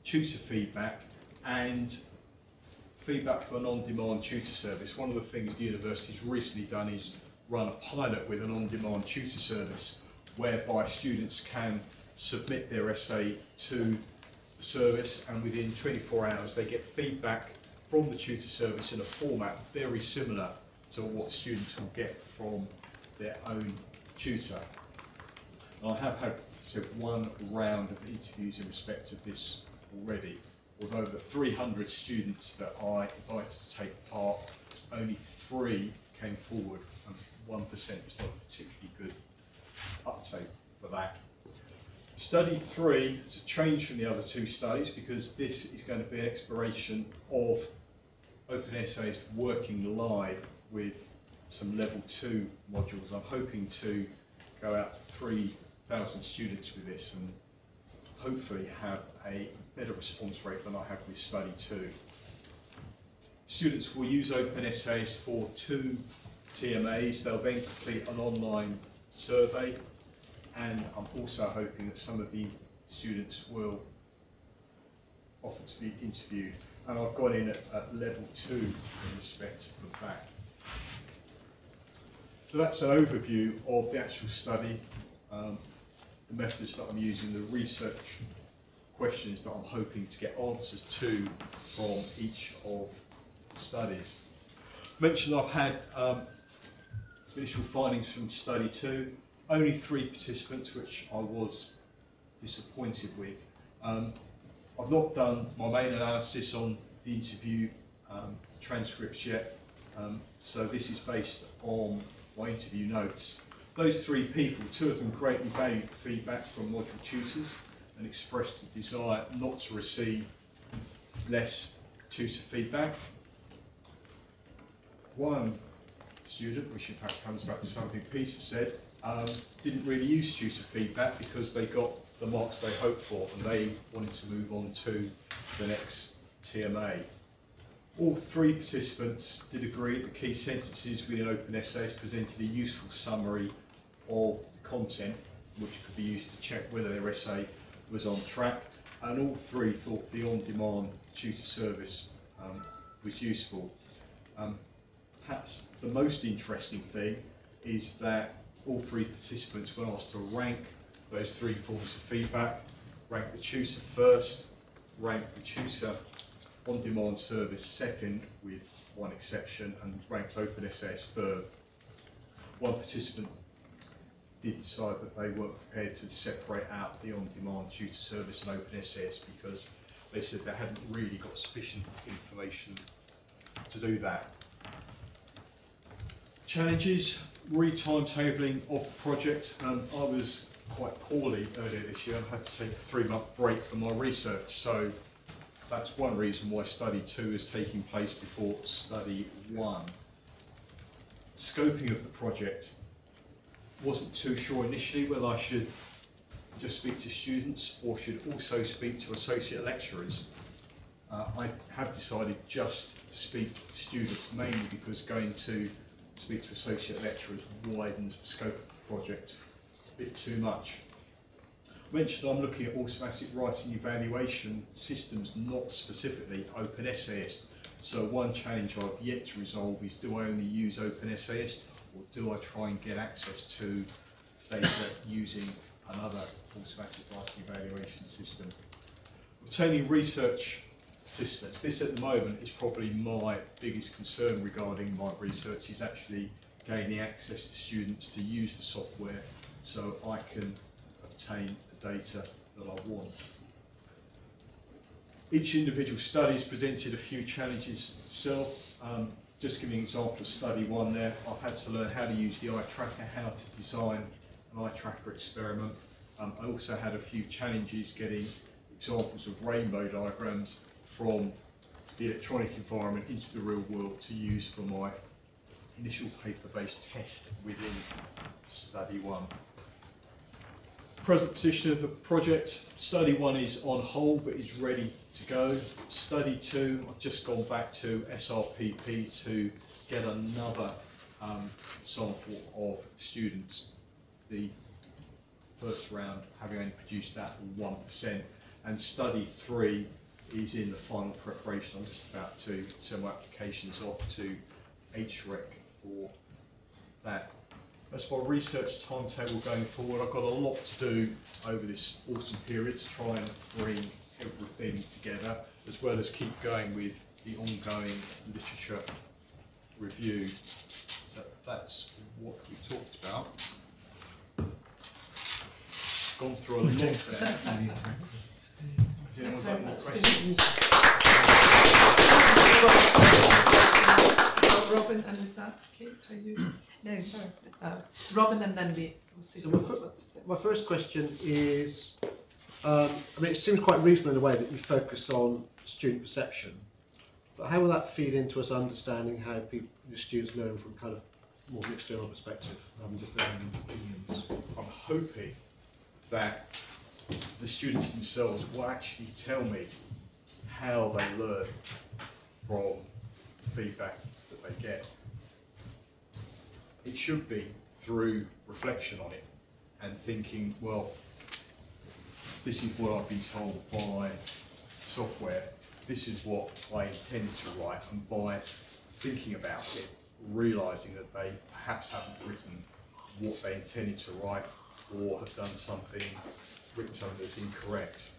tutor feedback, and feedback from an on-demand tutor service. One of the things the university's recently done is run a pilot with an on-demand tutor service whereby students can submit their essay to the service, and within 24 hours they get feedback from the tutor service in a format very similar to what students will get from their own tutor. And I have had one round of interviews in respect of this already. With over 300 students that I invited to take part, only 3 came forward, and 1% was not a particularly good uptake for that. Study 3 is a change from the other 2 studies because this is going to be an exploration of open essays working live with some level 2 modules. I'm hoping to go out to 3,000 students with this and hopefully have a better response rate than I have with study 2. Students will use open essays for 2 TMAs. They'll then complete an online survey, and I'm also hoping that some of the students will offer to be interviewed, and I've gone in at level 2 in respect of that. So that's an overview of the actual study, the methods that I'm using, the research questions that I'm hoping to get answers to from each of the studies. I mentioned I've had some initial findings from study 2, only 3 participants, which I was disappointed with. I've not done my main analysis on the interview transcripts yet, so this is based on my interview notes. Those 3 people, 2 of them greatly valued the feedback from module tutors and expressed a desire not to receive less tutor feedback. 1 student, which in fact comes back to something Peter said, didn't really use tutor feedback because they got the marks they hoped for and they wanted to move on to the next TMA. All 3 participants did agree that the key sentences within open essays presented a useful summary of the content which could be used to check whether their essay was on track, and all 3 thought the on-demand tutor service was useful. Perhaps the most interesting thing is that all 3 participants were asked to rank those 3 forms of feedback, rank the tutor first, rank the tutor on-demand service second, with 1 exception, and ranked open essays third. 1 participant did decide that they weren't prepared to separate out the on-demand tutor service and open essays because they said they hadn't really got sufficient information to do that. Challenges, re-timetabling of the project. I was quite poorly earlier this year. I had to take a 3-month break from my research, so that's one reason why study 2 is taking place before study 1. Scoping of the project. Wasn't too sure initially whether I should just speak to students or should also speak to associate lecturers. I have decided just to speak to students, mainly because going to speak to associate lecturers widens the scope of the project a bit too much. I mentioned I'm looking at automatic writing evaluation systems, not specifically open essayist. So one challenge I've yet to resolve is, do I only use open essayist, or do I try and get access to data using another automatic writing evaluation system. Obtaining research participants. This at the moment is probably my biggest concern regarding my research, is actually gaining access to students to use the software so I can obtain the data that I want. Each individual study has presented a few challenges itself. Just giving an example of study one there, I've had to learn how to use the eye tracker, how to design an eye tracker experiment. I also had a few challenges getting examples of rainbow diagrams from the electronic environment into the real world to use for my initial paper-based test within study one. Present position of the project, study one is on hold but is ready to go. Study two, I've just gone back to SRPP to get another sample of students. The first round having only produced that 1%, and study three is in the final preparation. I'm just about to send my applications off to HREC for that. That's my research timetable going forward. I've got a lot to do over this autumn period to try and bring everything together, as well as keep going with the ongoing literature review. So that's what we talked about. Gone through a lot there. Has anyone got any questions? Robin, and is that Kate? Are you? No, sorry. Robin, and then we'll see So who else wants to say. my first question is, I mean, it seems quite reasonable in a way that you focus on student perception, but how will that feed into us understanding how your students learn from kind of more of an external perspective, rather than just their own opinions? I'm hoping that the students themselves will actually tell me how they learn from the feedback that they get. It should be through reflection on it and thinking, well, this is what I've been told by software, this is what I intended to write, and by thinking about it, realising that they perhaps haven't written what they intended to write, or have done something, written something that's incorrect.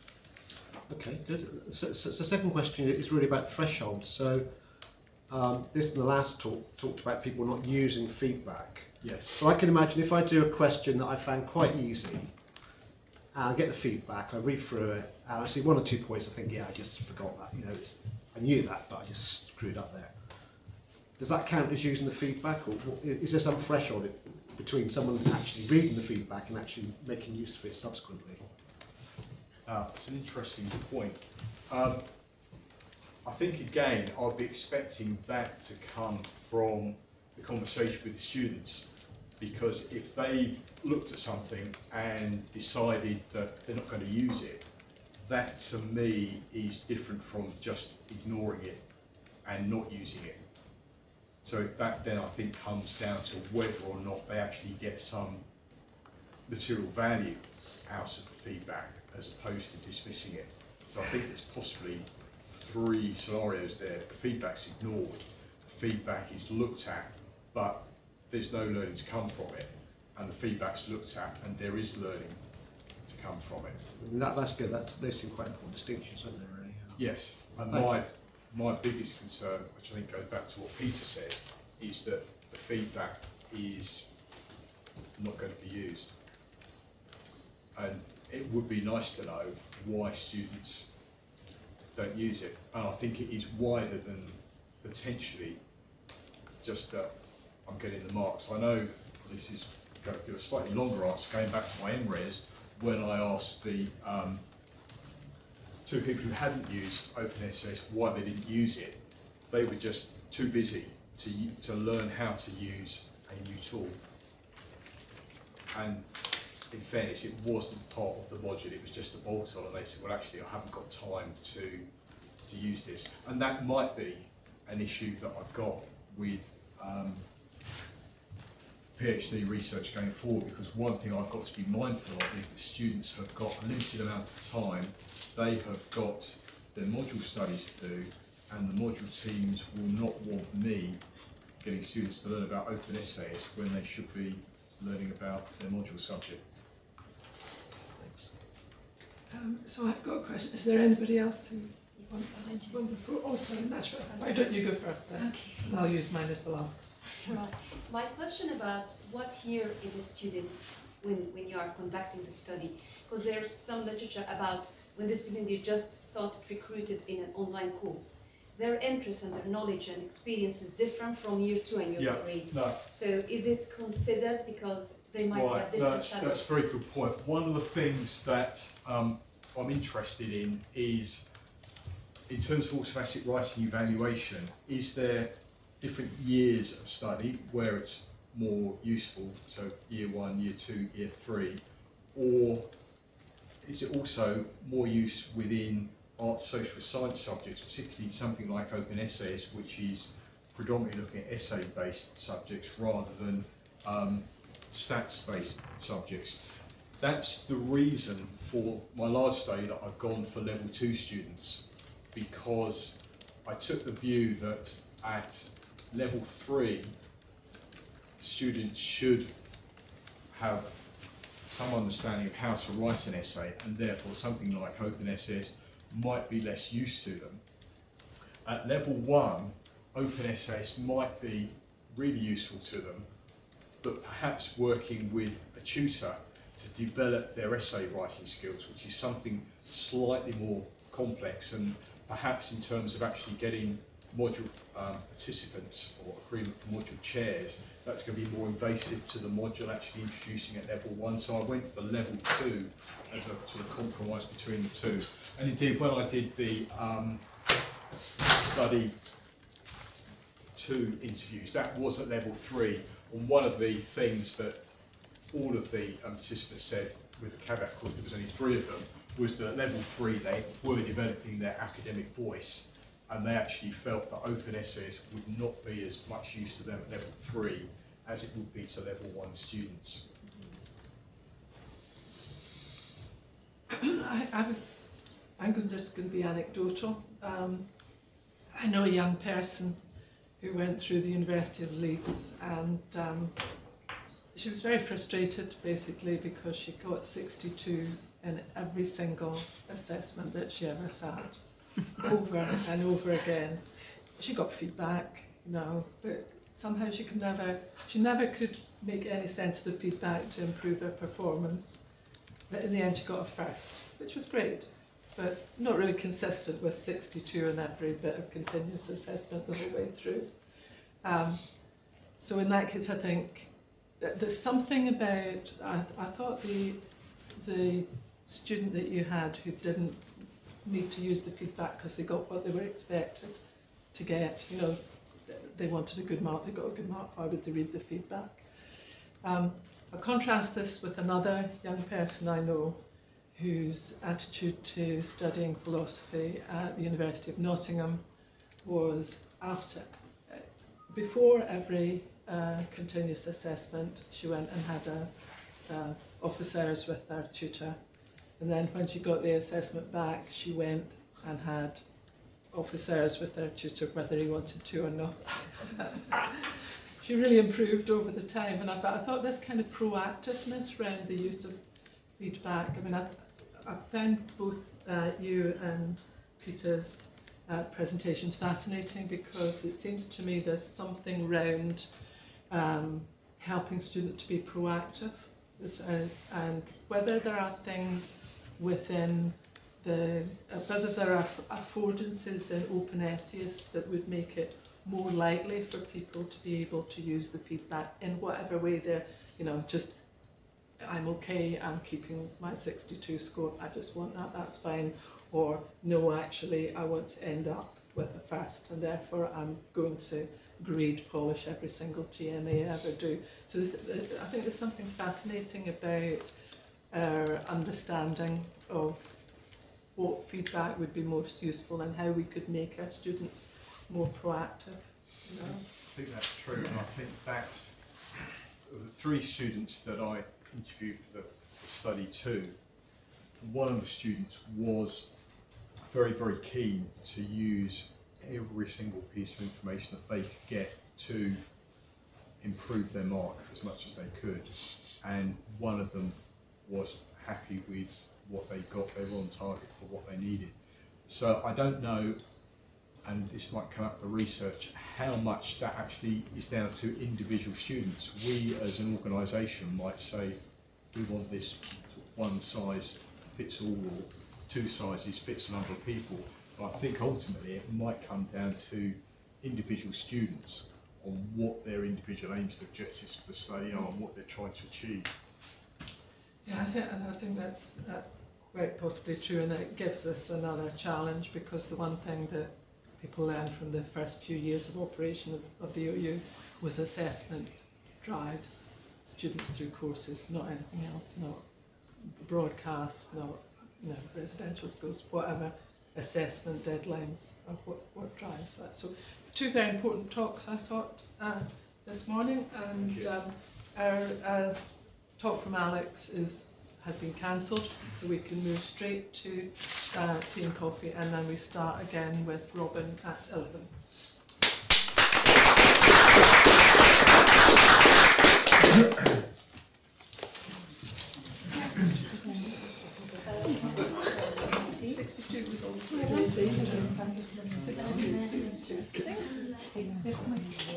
Okay, good. So second question is really about thresholds. So this in the last talk talked about people not using feedback. Yes. So I can imagine if I do a question that I found quite easy, and I get the feedback, I read through it, and I see one or 2 points, I think, yeah, I just forgot that. You know, I knew that, but I just screwed up there. Does that count as using the feedback, or is there some threshold between someone actually reading the feedback and actually making use of it subsequently? It's an interesting point. I think, again, I'd be expecting that to come from the conversation with the students, because if they've looked at something and decided that they're not going to use it, that to me is different from just ignoring it and not using it. So that then I think comes down to whether or not they actually get some material value out of the feedback as opposed to dismissing it. So I think there's possibly 3 scenarios there. The feedback's ignored, the feedback is looked at, but there's no learning to come from it, and the feedback's looked at and there is learning to come from it. That's good. Those seem quite important distinctions, aren't they, really? Yes, and my biggest concern, which I think goes back to what Peter said, is that the feedback is not going to be used. And it would be nice to know why students don't use it. And I think it is wider than potentially just that I'm getting the marks. I know this is going to give a slightly longer answer, going back to my MRes, when I asked the 2 people who hadn't used OpenTEL why they didn't use it. They were just too busy to learn how to use a new tool. And in fairness, it wasn't part of the module, it was just a bolt-on, and they said, well, actually, I haven't got time to use this. And that might be an issue that I've got with PhD research going forward, because one thing I've got to be mindful of is that students have got a limited amount of time, they have got their module studies to do, and the module teams will not want me getting students to learn about OpenTEL when they should be learning about their module subject. Thanks. So I've got a question. Is there anybody else who wants one before? Oh, sorry, Nashra. Why don't you go first then? Okay. And I'll use mine as the last. Right. My question about what year in the student when you are conducting the study, because there's some literature about when the student is just started recruited in an online course, their interest and their knowledge and experience is different from year 2 and year 3. No. So is it considered because they might have different That's a very good point. One of the things that I'm interested in is, in terms of automatic writing evaluation, is there different years of study where it's more useful, so year 1, year 2, year 3, or is it also more use within arts, social science subjects, particularly something like open essays, which is predominantly looking at essay-based subjects rather than stats-based subjects. That's the reason for my large study that I've gone for level 2 students, because I took the view that at level 3 students should have some understanding of how to write an essay, and therefore something like open essays might be less use to them. At level 1, open essays might be really useful to them, but perhaps working with a tutor to develop their essay writing skills, which is something slightly more complex, and perhaps in terms of actually getting module participants or agreement for module chairs, that's going to be more invasive to the module actually introducing at level 1. So I went for level 2 as a sort of compromise between the two. And indeed, when I did the study 2 interviews, that was at level 3. And one of the things that all of the participants said, with the caveat, of course, there was only 3 of them, was that at level 3 they were developing their academic voice, and they actually felt that open essays would not be as much use to them at level 3 as it would be to level 1 students. I'm just going to be anecdotal. I know a young person who went through the University of Leeds, and she was very frustrated basically because she got 62 in every single assessment that she ever sat, over and over again. She got feedback, you know, but somehow she never could make any sense of the feedback to improve her performance. But in the end she got a first, which was great, but not really consistent with 62 in every bit of continuous assessment the whole way through. So in that case I think that there's something about, I thought the student that you had who didn't need to use the feedback because they got what they were expected to get, you know, they wanted a good mark, they got a good mark, why would they read the feedback? I contrast this with another young person I know whose attitude to studying philosophy at the University of Nottingham was before every continuous assessment she went and had office hours with her tutor, and then when she got the assessment back she went and had office hours with her tutor whether he wanted to or not. She really improved over the time, and I thought this kind of proactiveness around the use of feedback, I mean I found both you and Peter's presentations fascinating because it seems to me there's something around helping students to be proactive, and whether there are things within whether there are affordances in open essays that would make it more likely for people to be able to use the feedback in whatever way they're, you know, just I'm okay, I'm keeping my 62 score, I just want that, that's fine, or no, actually I want to end up with a first and therefore I'm going to grade polish every single TMA I ever do. So I think there's something fascinating about our understanding of what feedback would be most useful and how we could make our students more proactive. You know? I think that's true, and I think that's the 3 students that I interviewed for the study 2. One of the students was very, very keen to use every single piece of information that they could get to improve their mark as much as they could, and one of them was happy with what they got. They were on target for what they needed. So I don't know, and this might come up for research, how much that actually is down to individual students. We as an organisation might say we want this one size fits all or two sizes fits a number of people, but I think ultimately it might come down to individual students on what their individual aims and objectives for the study are and what they're trying to achieve. Yeah, I think that's quite possibly true, and it gives us another challenge, because the one thing that people learned from the first few years of operation of the OU was assessment drives students through courses, not anything else, not broadcasts, not residential schools, whatever. Assessment deadlines are what drives that. So two very important talks, I thought, this morning, and our talk from Alex has been cancelled, so we can move straight to tea and coffee, and then we start again with Robin at 11.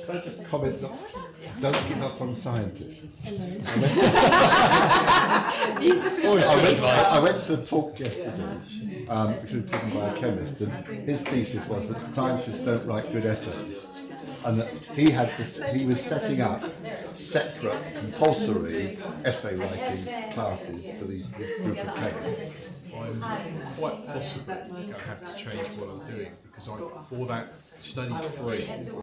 Can I just comment? Don't give up on scientists. I went to a talk yesterday, which was given by a chemist, and his thesis was that scientists don't write good essays, and that he was setting up separate compulsory essay writing classes for his group of chemists. I'm quite possibly going to have to change what I'm doing, because for that study 3,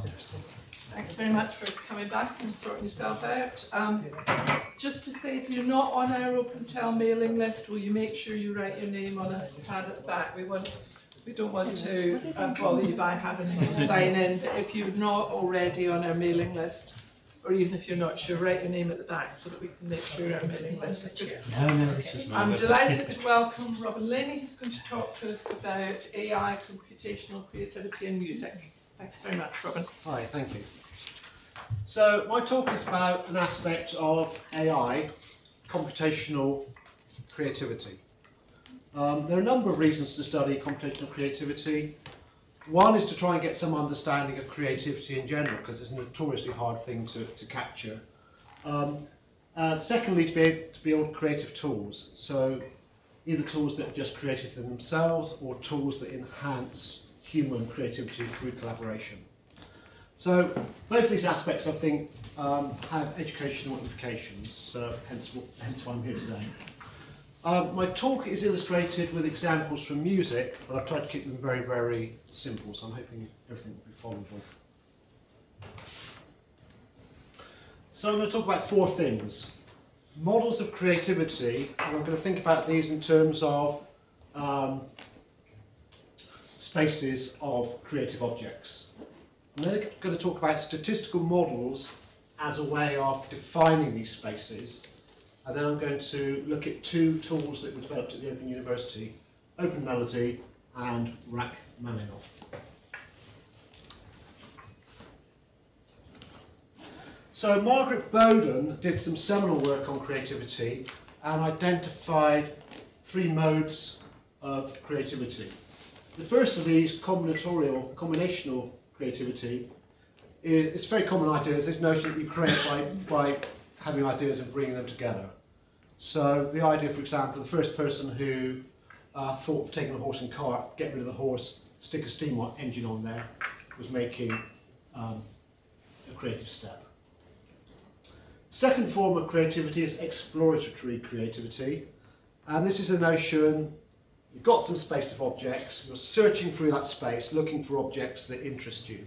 Thanks very much for coming back and sorting yourself out. Just to say, if you're not on our OpenTEL mailing list, will you make sure you write your name on a pad at the back? We don't want to bother you by having you sign in, but if you're not already on our mailing list, or even if you're not sure, write your name at the back so that we can make sure our mailing list is good. I'm delighted to welcome Robin Laney, who's going to talk to us about AI, computational creativity and music. Thanks very much, Robin. Hi, thank you. So my talk is about an aspect of AI, computational creativity. There are a number of reasons to study computational creativity. One is to try and get some understanding of creativity in general, because it's a notoriously hard thing to capture. Secondly, to build creative tools. So either tools that are just creative in themselves or tools that enhance human creativity through collaboration. So both of these aspects, I think, have educational implications, so hence why I'm here today. My talk is illustrated with examples from music, but I've tried to keep them very, very simple, so I'm hoping everything will be followable. So I'm going to talk about four things. Models of creativity, and I'm going to think about these in terms of spaces of creative objects. I'm then going to talk about statistical models as a way of defining these spaces. And then I'm going to look at two tools that were developed at the Open University, OpenMelody and Rachmaninoff. So Margaret Bowden did some seminal work on creativity and identified three modes of creativity. The first of these, combinational creativity, it's a very common idea. It's this notion that you create by having ideas and bringing them together. So the idea, for example, the first person who thought of taking a horse and cart, get rid of the horse, stick a steam engine on there, was making a creative step. Second form of creativity is exploratory creativity. And this is a notion, you've got some space of objects, you're searching through that space, looking for objects that interest you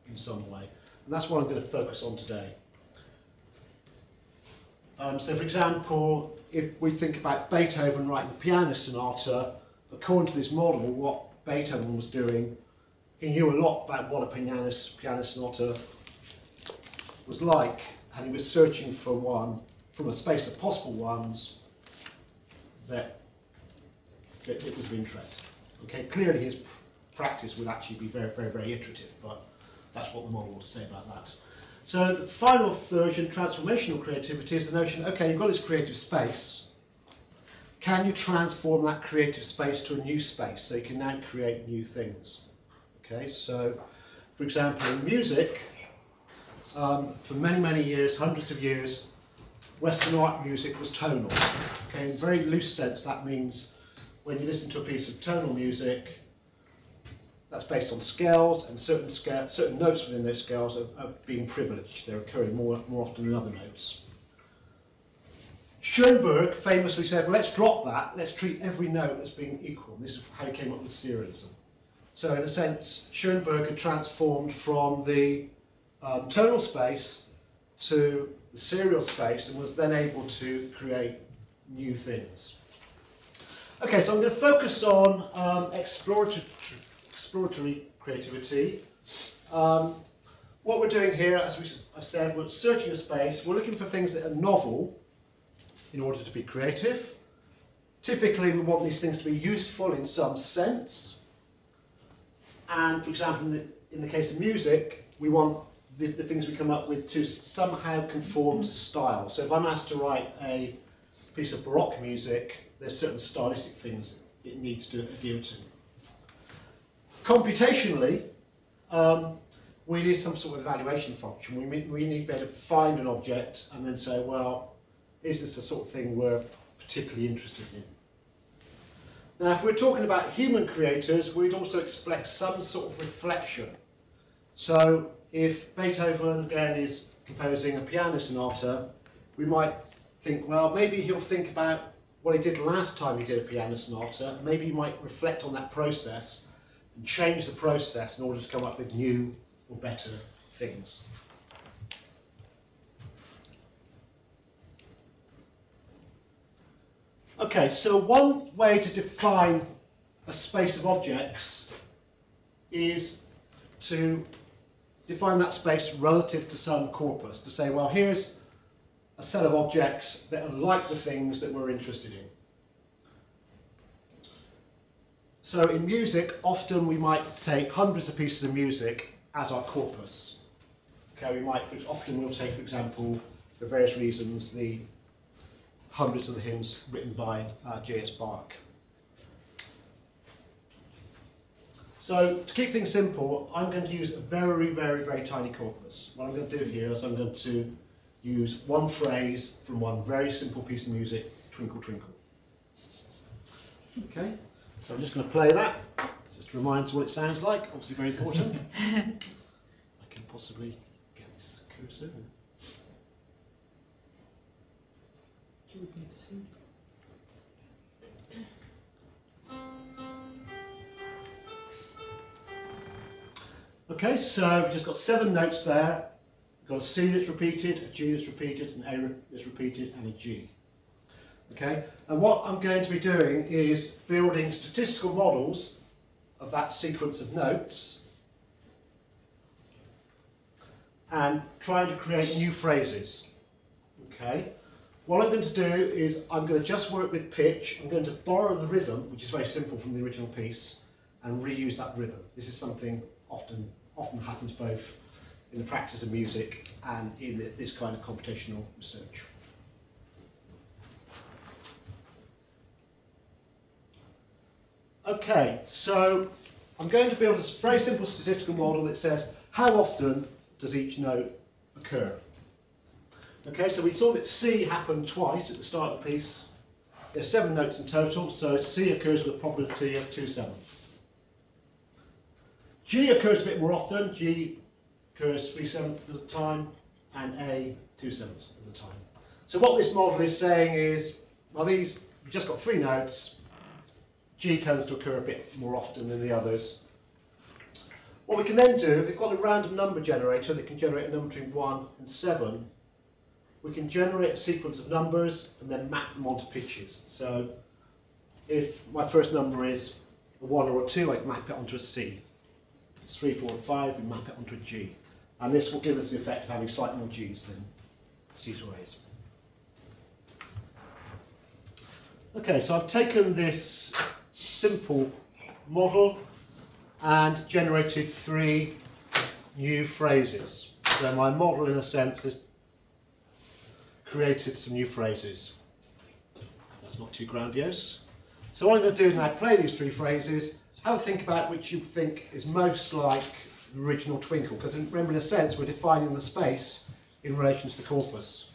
in some way. And that's what I'm going to focus on today. So for example, if we think about Beethoven writing the piano sonata, according to this model, what Beethoven was doing, he knew a lot about what a piano sonata was like, and he was searching for one, from a space of possible ones, that it was of interest. Okay, clearly his practice would actually be very, very, very iterative, but that's what the model will say about that. So the final version, transformational creativity, is the notion, okay, you've got this creative space. Can you transform that creative space to a new space so you can now create new things? Okay, so for example, in music, for many, many years, hundreds of years, Western art music was tonal. Okay, in a very loose sense, that means when you listen to a piece of tonal music, that's based on scales, and certain notes within those scales are being privileged. They're occurring more often than other notes. Schoenberg famously said, well, let's drop that, let's treat every note as being equal. This is how he came up with serialism. So in a sense, Schoenberg had transformed from the tonal space to the serial space and was then able to create new things. Okay, so I'm going to focus on exploratory creativity. What we're doing here, as I've said, we're searching a space. We're looking for things that are novel in order to be creative. Typically, we want these things to be useful in some sense. And for example, in the case of music, we want the things we come up with to somehow conform to style. So if I'm asked to write a piece of Baroque music, there's certain stylistic things it needs to adhere to. Computationally, we need some sort of evaluation function. We need to be able to find an object and then say, well, is this the sort of thing we're particularly interested in? Now, if we're talking about human creators, we'd also expect some sort of reflection. So if Beethoven, again, is composing a piano sonata, we might think, well, maybe he'll think about what he did last time he did a piano sonata. Maybe he might reflect on that process and change the process in order to come up with new or better things. Okay, so one way to define a space of objects is to define that space relative to some corpus, to say, well, here's a set of objects that are like the things that we're interested in. So in music, often we might take hundreds of pieces of music as our corpus. Okay, often we'll take, for example, for various reasons, the hundreds of the hymns written by J.S. Bach. So to keep things simple, I'm going to use a very, very, very tiny corpus. What I'm going to do here is I'm going to use one phrase from one very simple piece of music, Twinkle Twinkle. Okay, so I'm just going to play that, just to remind us what it sounds like, obviously very important. I can possibly get this cursor. Okay, so we've just got 7 notes there. We've got a C that's repeated, a G that's repeated, an A that's repeated, and a G. Okay, and what I'm going to be doing is building statistical models of that sequence of notes and trying to create new phrases. Okay, what I'm going to do is I'm going to just work with pitch. I'm going to borrow the rhythm, which is very simple from the original piece, and reuse that rhythm. This is something often happens both in the practice of music and in this kind of computational research. Okay, so I'm going to build a very simple statistical model that says how often does each note occur. Okay, so we saw that C happened twice at the start of the piece. There's 7 notes in total, so C occurs with a probability of 2/7. G occurs a bit more often. G occurs 3/7 of the time, and A 2/7 of the time. So what this model is saying is, well, we've just got 3 notes. G tends to occur a bit more often than the others. What we can then do, if we've got a random number generator that can generate a number between 1 and 7, we can generate a sequence of numbers and then map them onto pitches. So if my first number is a 1 or a 2, I can map it onto a C. If it's 3, 4, and 5, we map it onto a G. And this will give us the effect of having slightly more G's than C's or A's. Okay, so I've taken this simple model and generated 3 new phrases. So my model, in a sense, has created some new phrases. That's not too grandiose. So what I'm going to do is now play these 3 phrases, have a think about which you think is most like the original Twinkle, because remember, in a sense, we're defining the space in relation to the corpus.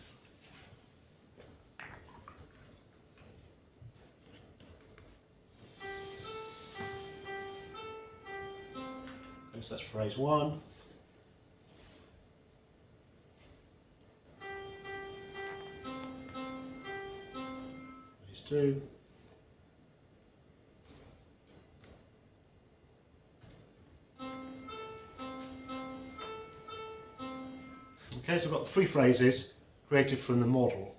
So that's phrase 1. Phrase 2. Okay, so I've got 3 phrases created from the model.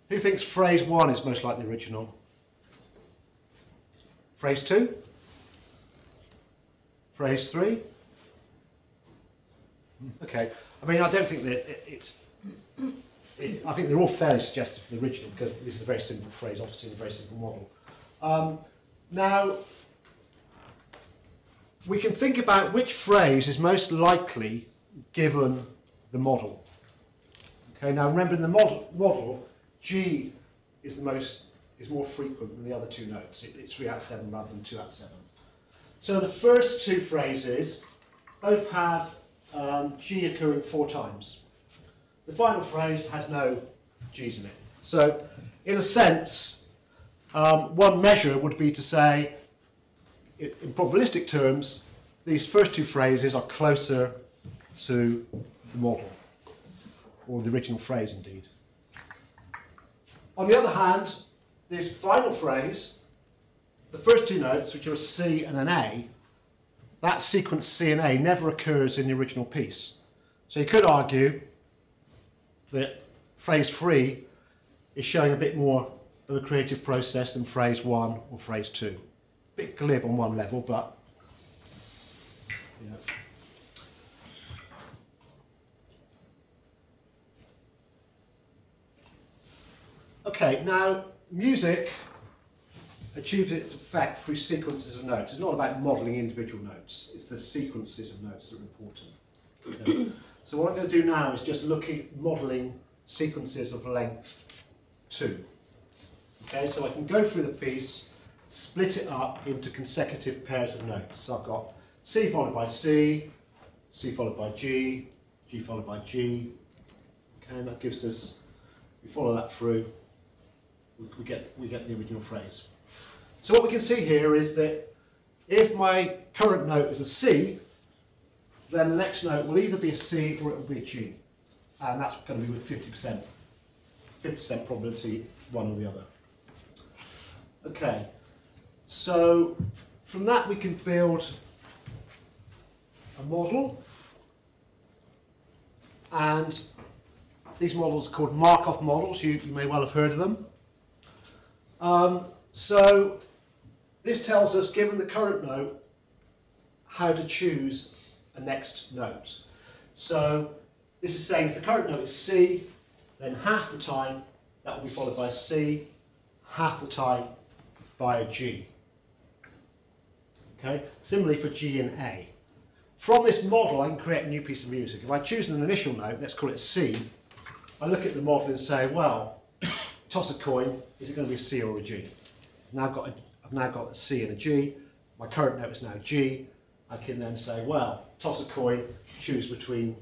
Who thinks phrase 1 is most like the original? Phrase 2? Phrase 3? Okay, I mean, I don't think that I think they're all fairly suggestive for the original, because this is a very simple phrase, obviously, in a very simple model. Now, we can think about which phrase is most likely given the model. Okay, now remember, in the model, G is more frequent than the other 2 notes. It's 3 out of 7 rather than 2 out of 7. So the first 2 phrases both have G occurring 4 times. The final phrase has no G's in it. So, in a sense, one measure would be to say, in probabilistic terms, these first 2 phrases are closer to the model, or the original phrase indeed. On the other hand, this final phrase, the first 2 notes, which are a C and an A, that sequence C and A never occurs in the original piece. So you could argue that phrase 3 is showing a bit more of a creative process than phrase 1 or phrase 2. A bit glib on one level, but yeah. Okay, now music achieves its effect through sequences of notes. It's not about modelling individual notes, it's the sequences of notes that are important. Okay. So what I'm going to do now is just look at modelling sequences of length 2. Okay, so I can go through the piece, split it up into consecutive pairs of notes. So I've got C followed by C, C followed by G, G followed by G. Okay, and that gives us, we follow that through, we get the original phrase. So what we can see here is that if my current note is a C, then the next note will either be a C or it will be a G. And that's going to be with 50% probability, one or the other. Okay, so from that we can build a model, and these models are called Markov models. You may well have heard of them. So this tells us, given the current note, how to choose a next note. So this is saying if the current note is C, then half the time that will be followed by a C, half the time by a G. Okay. Similarly for G and A. From this model I can create a new piece of music. If I choose an initial note, let's call it C, I look at the model and say, well, toss a coin, is it going to be a C or a G? I've now got a C and a G, my current note is now G. I can then say, well, toss a coin, choose between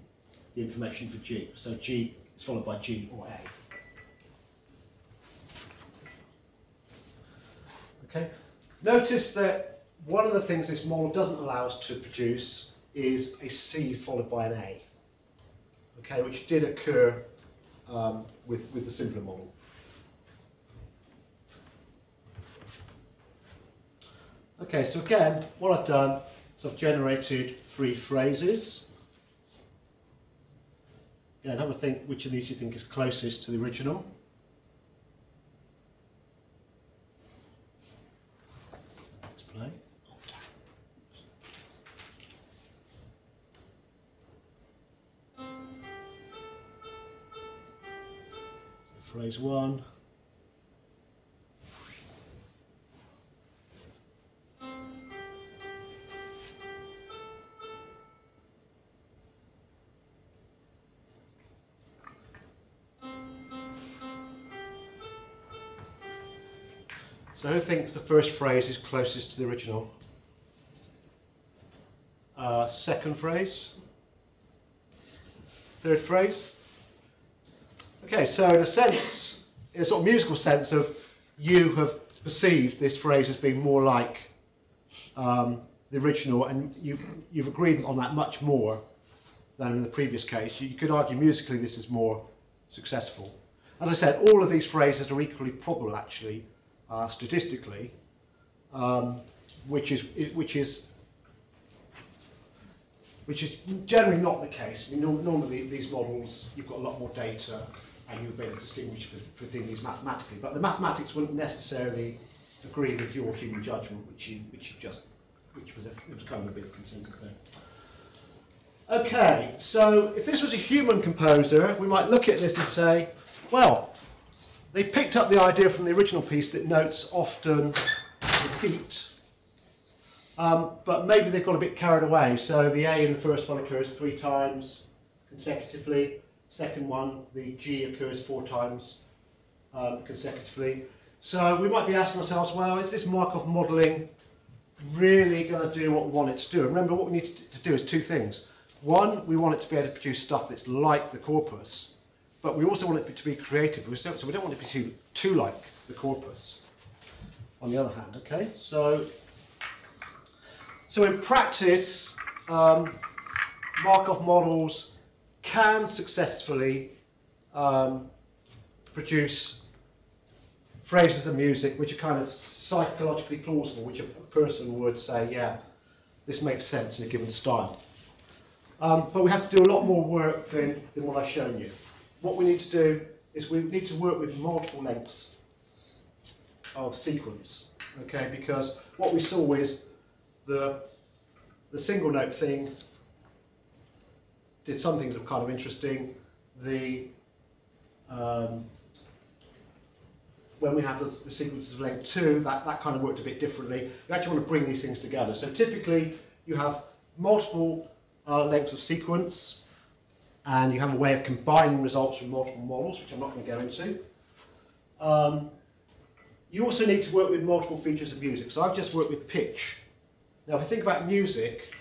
the information for G. So G is followed by G or A. Okay. Notice that one of the things this model doesn't allow us to produce is a C followed by an A. Okay, which did occur with the simpler model. Okay, so again, what I've done is I've generated 3 phrases. Again, have a think which of these you think is closest to the original. Let's play. Phrase 1. So who thinks the first phrase is closest to the original? Second phrase? Third phrase? Okay, so in a sense, in a sort of musical sense of you have perceived this phrase as being more like the original, and you've agreed on that much more than in the previous case. You could argue musically this is more successful. As I said, all of these phrases are equally probable actually, statistically, which is generally not the case. I mean, normally these models, you've got a lot more data and you'll be able to distinguish between these mathematically, but the mathematics wouldn't necessarily agree with your human judgment, which was kind of a bit of consensus there. Okay, so if this was a human composer, we might look at this and say, well, they picked up the idea from the original piece that notes often repeat, but maybe they've got a bit carried away. So the A in the first one occurs 3 times consecutively. Second one, the G occurs 4 times consecutively. So we might be asking ourselves, well, is this Markov modelling really going to do what we want it to do? And remember, what we need to do is 2 things. One, we want it to be able to produce stuff that's like the corpus, but we also want it to be creative, so we don't want it to be too like the corpus, on the other hand, okay? So in practice, Markov models can successfully produce phrases of music which are kind of psychologically plausible, which a person would say, yeah, this makes sense in a given style. But we have to do a lot more work than what I've shown you. What we need to do is we need to work with multiple lengths of sequence, okay? Because what we saw is the single note thing did some things that were kind of interesting. When we have the sequences of length 2, that kind of worked a bit differently. You actually want to bring these things together. So typically you have multiple lengths of sequence, and you have a way of combining results from multiple models, which I'm not going to go into. You also need to work with multiple features of music. So I've just worked with pitch. Now if you think about music,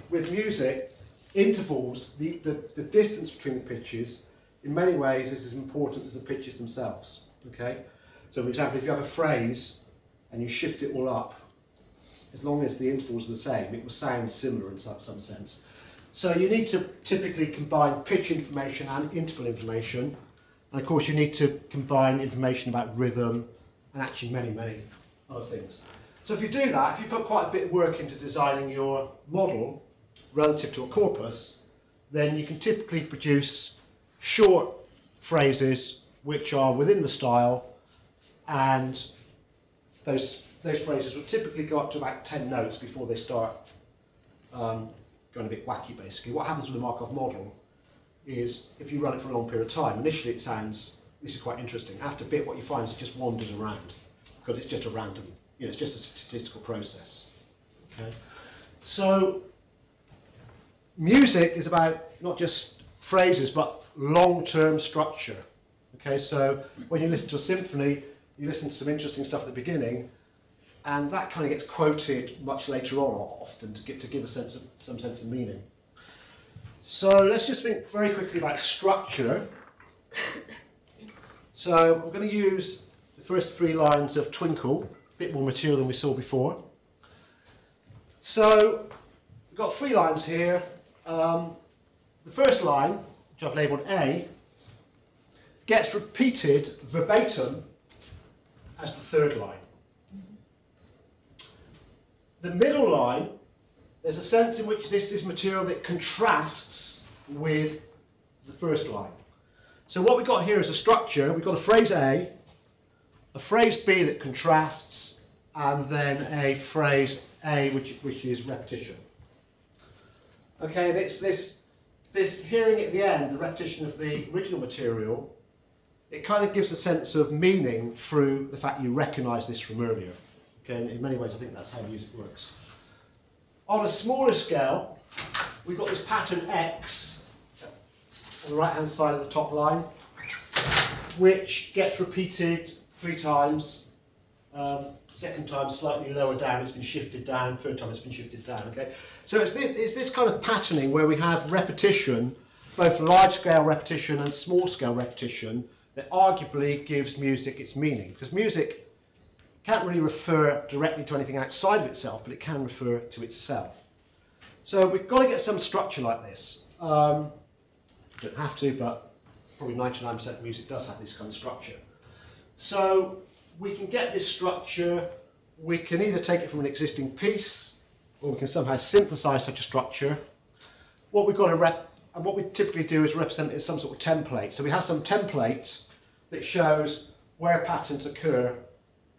with music, intervals, the distance between the pitches, in many ways is as important as the pitches themselves. Okay? So for example, if you have a phrase and you shift it all up, as long as the intervals are the same, it will sound similar in some sense. So you need to typically combine pitch information and interval information, and of course you need to combine information about rhythm and actually many other things. So if you do that, if you put quite a bit of work into designing your model relative to a corpus, then you can typically produce short phrases which are within the style, and those phrases will typically go up to about 10 notes before they start going a bit wacky, basically. What happens with the Markov model is, if you run it for a long period of time, initially it sounds, this is quite interesting. After a bit, what you find is it just wanders around, because it's just a random, it's just a statistical process. Okay? So music is about not just phrases, but long-term structure. Okay, so when you listen to a symphony, you listen to some interesting stuff at the beginning, and that kind of gets quoted much later on, often to give a sense of some sense of meaning. So let's just think very quickly about structure. So I'm going to use the first 3 lines of Twinkle, a bit more material than we saw before. So we've got 3 lines here. The first line, which I've labelled A, gets repeated verbatim as the 3rd line. The middle line, there's a sense in which this is material that contrasts with the first line. So what we've got here is a structure. We've got a phrase A, a phrase B that contrasts, and then a phrase A which is repetition. Okay, and it's this hearing at the end, the repetition of the original material, it kind of gives a sense of meaning through the fact you recognise this from earlier. Okay, and in many ways I think that's how music works. On a smaller scale, we've got this pattern X on the right hand side of the top line, which gets repeated 3 times. Second time slightly lower down, it's been shifted down. 3rd time it's been shifted down. Okay, so it's this kind of patterning where we have repetition, both large scale repetition and small scale repetition, that arguably gives music its meaning, because music can't really refer directly to anything outside of itself, but it can refer to itself. So we've got to get some structure like this. You don't have to, but probably 99% of music does have this kind of structure. So we can get this structure, we can either take it from an existing piece, or we can somehow synthesize such a structure. What we've got to and what we typically do is represent it as some sort of template. So we have some template that shows where patterns occur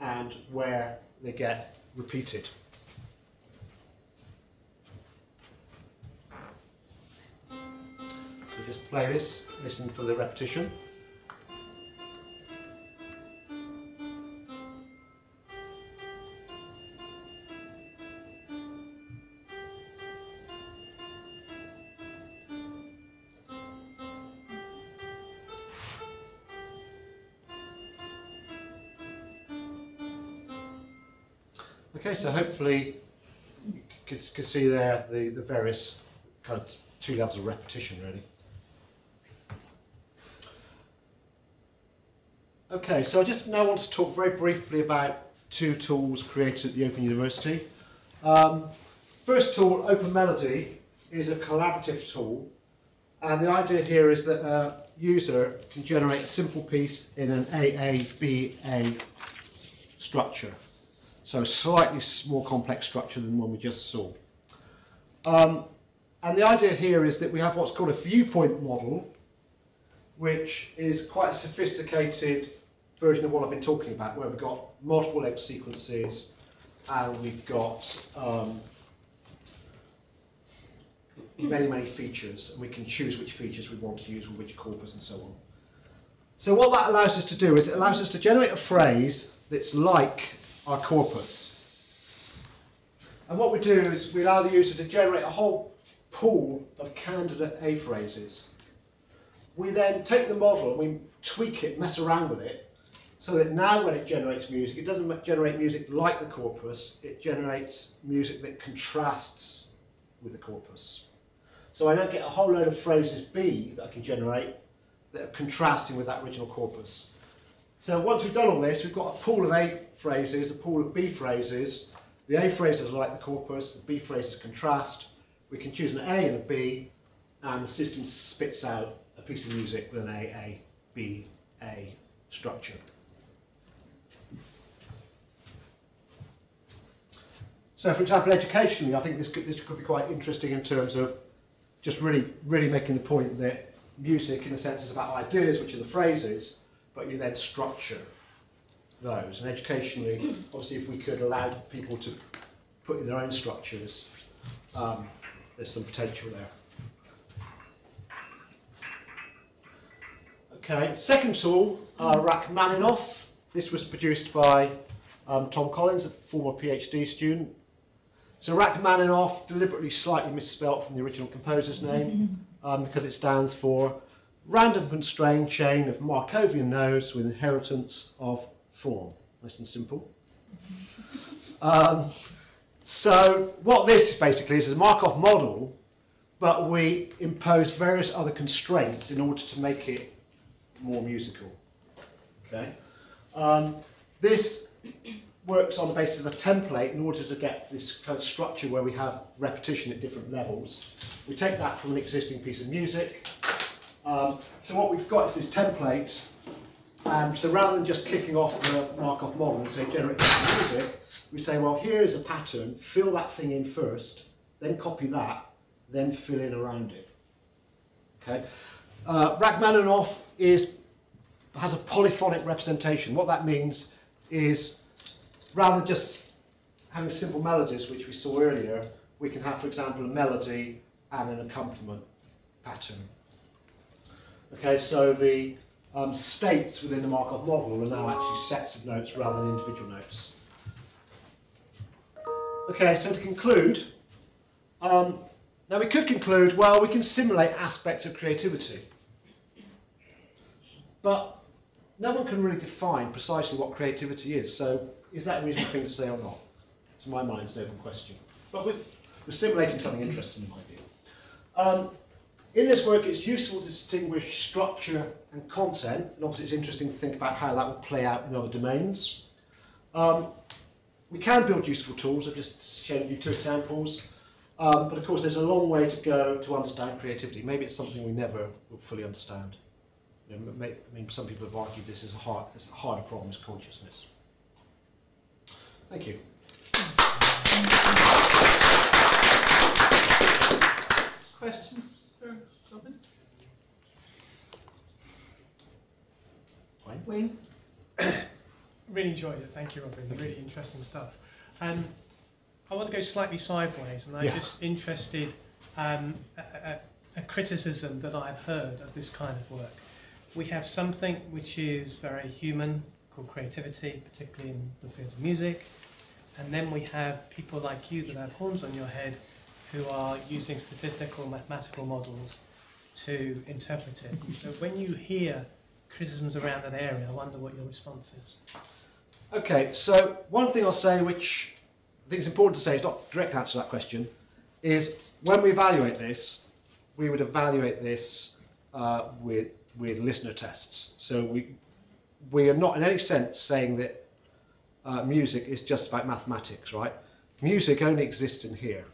and where they get repeated. So just play this, listen for the repetition. Okay, so hopefully you could see there the various kind of 2 levels of repetition, really. Okay, so I just now want to talk very briefly about 2 tools created at the Open University. First tool, Open Melody, is a collaborative tool, and the idea here is that a user can generate a simple piece in an AABA structure. So a slightly more complex structure than the one we just saw. And the idea here is that we have what's called a viewpoint model, which is quite a sophisticated version of what I've been talking about, where we've got multiple length sequences and we've got many features, and we can choose which features we want to use with which corpus and so on. So what that allows us to do is it allows us to generate a phrase that's like our corpus. And what we do is we allow the user to generate a whole pool of candidate A phrases. We then take the model and we tweak it, mess around with it, so that now when it generates music, it doesn't generate music like the corpus, it generates music that contrasts with the corpus. So I now get a whole load of phrases B that I can generate that are contrasting with that original corpus. So once we've done all this, we've got a pool of A phrases, a pool of B phrases. The A phrases are like the corpus, the B phrases contrast. We can choose an A and a B, and the system spits out a piece of music with an A, B, A structure. So for example, educationally, I think this could be quite interesting in terms of just really making the point that music, in a sense, is about ideas, which are the phrases, but you then structure those. And educationally, obviously, if we could allow people to put in their own structures, there's some potential there. Okay, second tool, Rachmaninoff. This was produced by Tom Collins, a former PhD student. So Rachmaninoff, deliberately slightly misspelt from the original composer's name, because it stands for Random Constrained Chain of Markovian Nodes with Inheritance of Form. Nice and simple. So what this basically is a Markov model, but we impose various other constraints in order to make it more musical. Okay. This works on the basis of a template in order to get this kind of structure where we have repetition at different levels. We take that from an existing piece of music. So what we've got is this template, and so rather than just kicking off the Markov model and say generate music, we say, well, here's a pattern, fill that thing in first, then copy that, then fill in around it. Okay. Rachmaninoff has a polyphonic representation. What that means is, rather than just having simple melodies, which we saw earlier, we can have, for example, a melody and an accompaniment pattern. Okay, so the states within the Markov model are now actually sets of notes rather than individual notes. Okay, so to conclude, now we could conclude, well, we can simulate aspects of creativity, but no one can really define precisely what creativity is, so is that a reasonable thing to say or not? To my mind, it's an open question. But we're simulating something interesting in my view. In this work, it's useful to distinguish structure and content, and obviously it's interesting to think about how that would play out in other domains. We can build useful tools. I've just shown you 2 examples. But of course, there's a long way to go to understand creativity. Maybe it's something we never will fully understand. You know, I mean, some people have argued this is a harder problem as consciousness. Thank you. Questions for Robin? Wayne? Really enjoyed it, thank you, Robin. Really interesting stuff. I want to go slightly sideways, and I'm just interested a criticism that I've heard of this kind of work. We have something which is very human, called creativity, particularly in the field of music, and then we have people like you that have horns on your head who are using statistical mathematical models to interpret it. So when you hear criticisms around that area, I wonder what your response is. Okay, so one thing I'll say, which I think is important to say, is not a direct answer to that question, is when we evaluate this, we would evaluate this with listener tests. So we are not in any sense saying that music is just about mathematics, right? Music only exists in here,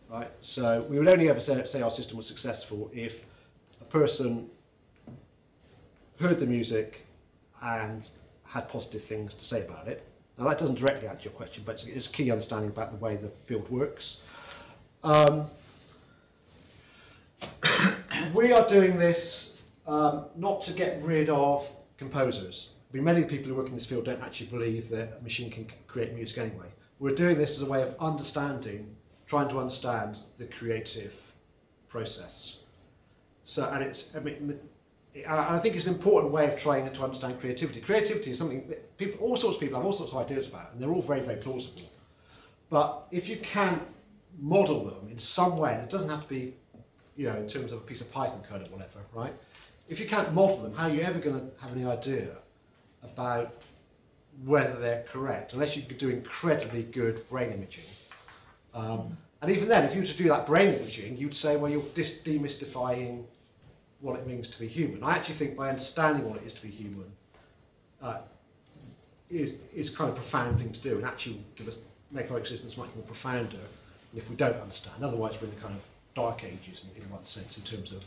right? So we would only ever say our system was successful if a person heard the music and had positive things to say about it. Now that doesn't directly answer your question, but it's a key understanding about the way the field works. we are doing this not to get rid of composers. I mean, many of the people who work in this field don't actually believe that a machine can create music anyway. We're doing this as a way of understanding, trying to understand the creative process. So, and it's, I mean, I think it's an important way of trying to understand creativity. Creativity is something that people, all sorts of people have all sorts of ideas about, and they're all very, very plausible. But if you can model them in some way, and it doesn't have to be, you know, in terms of a piece of Python code or whatever, right? If you can't model them, how are you ever going to have any idea about whether they're correct, unless you could do incredibly good brain imaging. And even then, if you were to do that brain imaging, you'd say, well, you're demystifying what it means to be human. I actually think by understanding what it is to be human is kind of a profound thing to do, and actually make our existence much more profounder than if we don't understand. Otherwise, we're in the kind of dark ages in one sense in terms of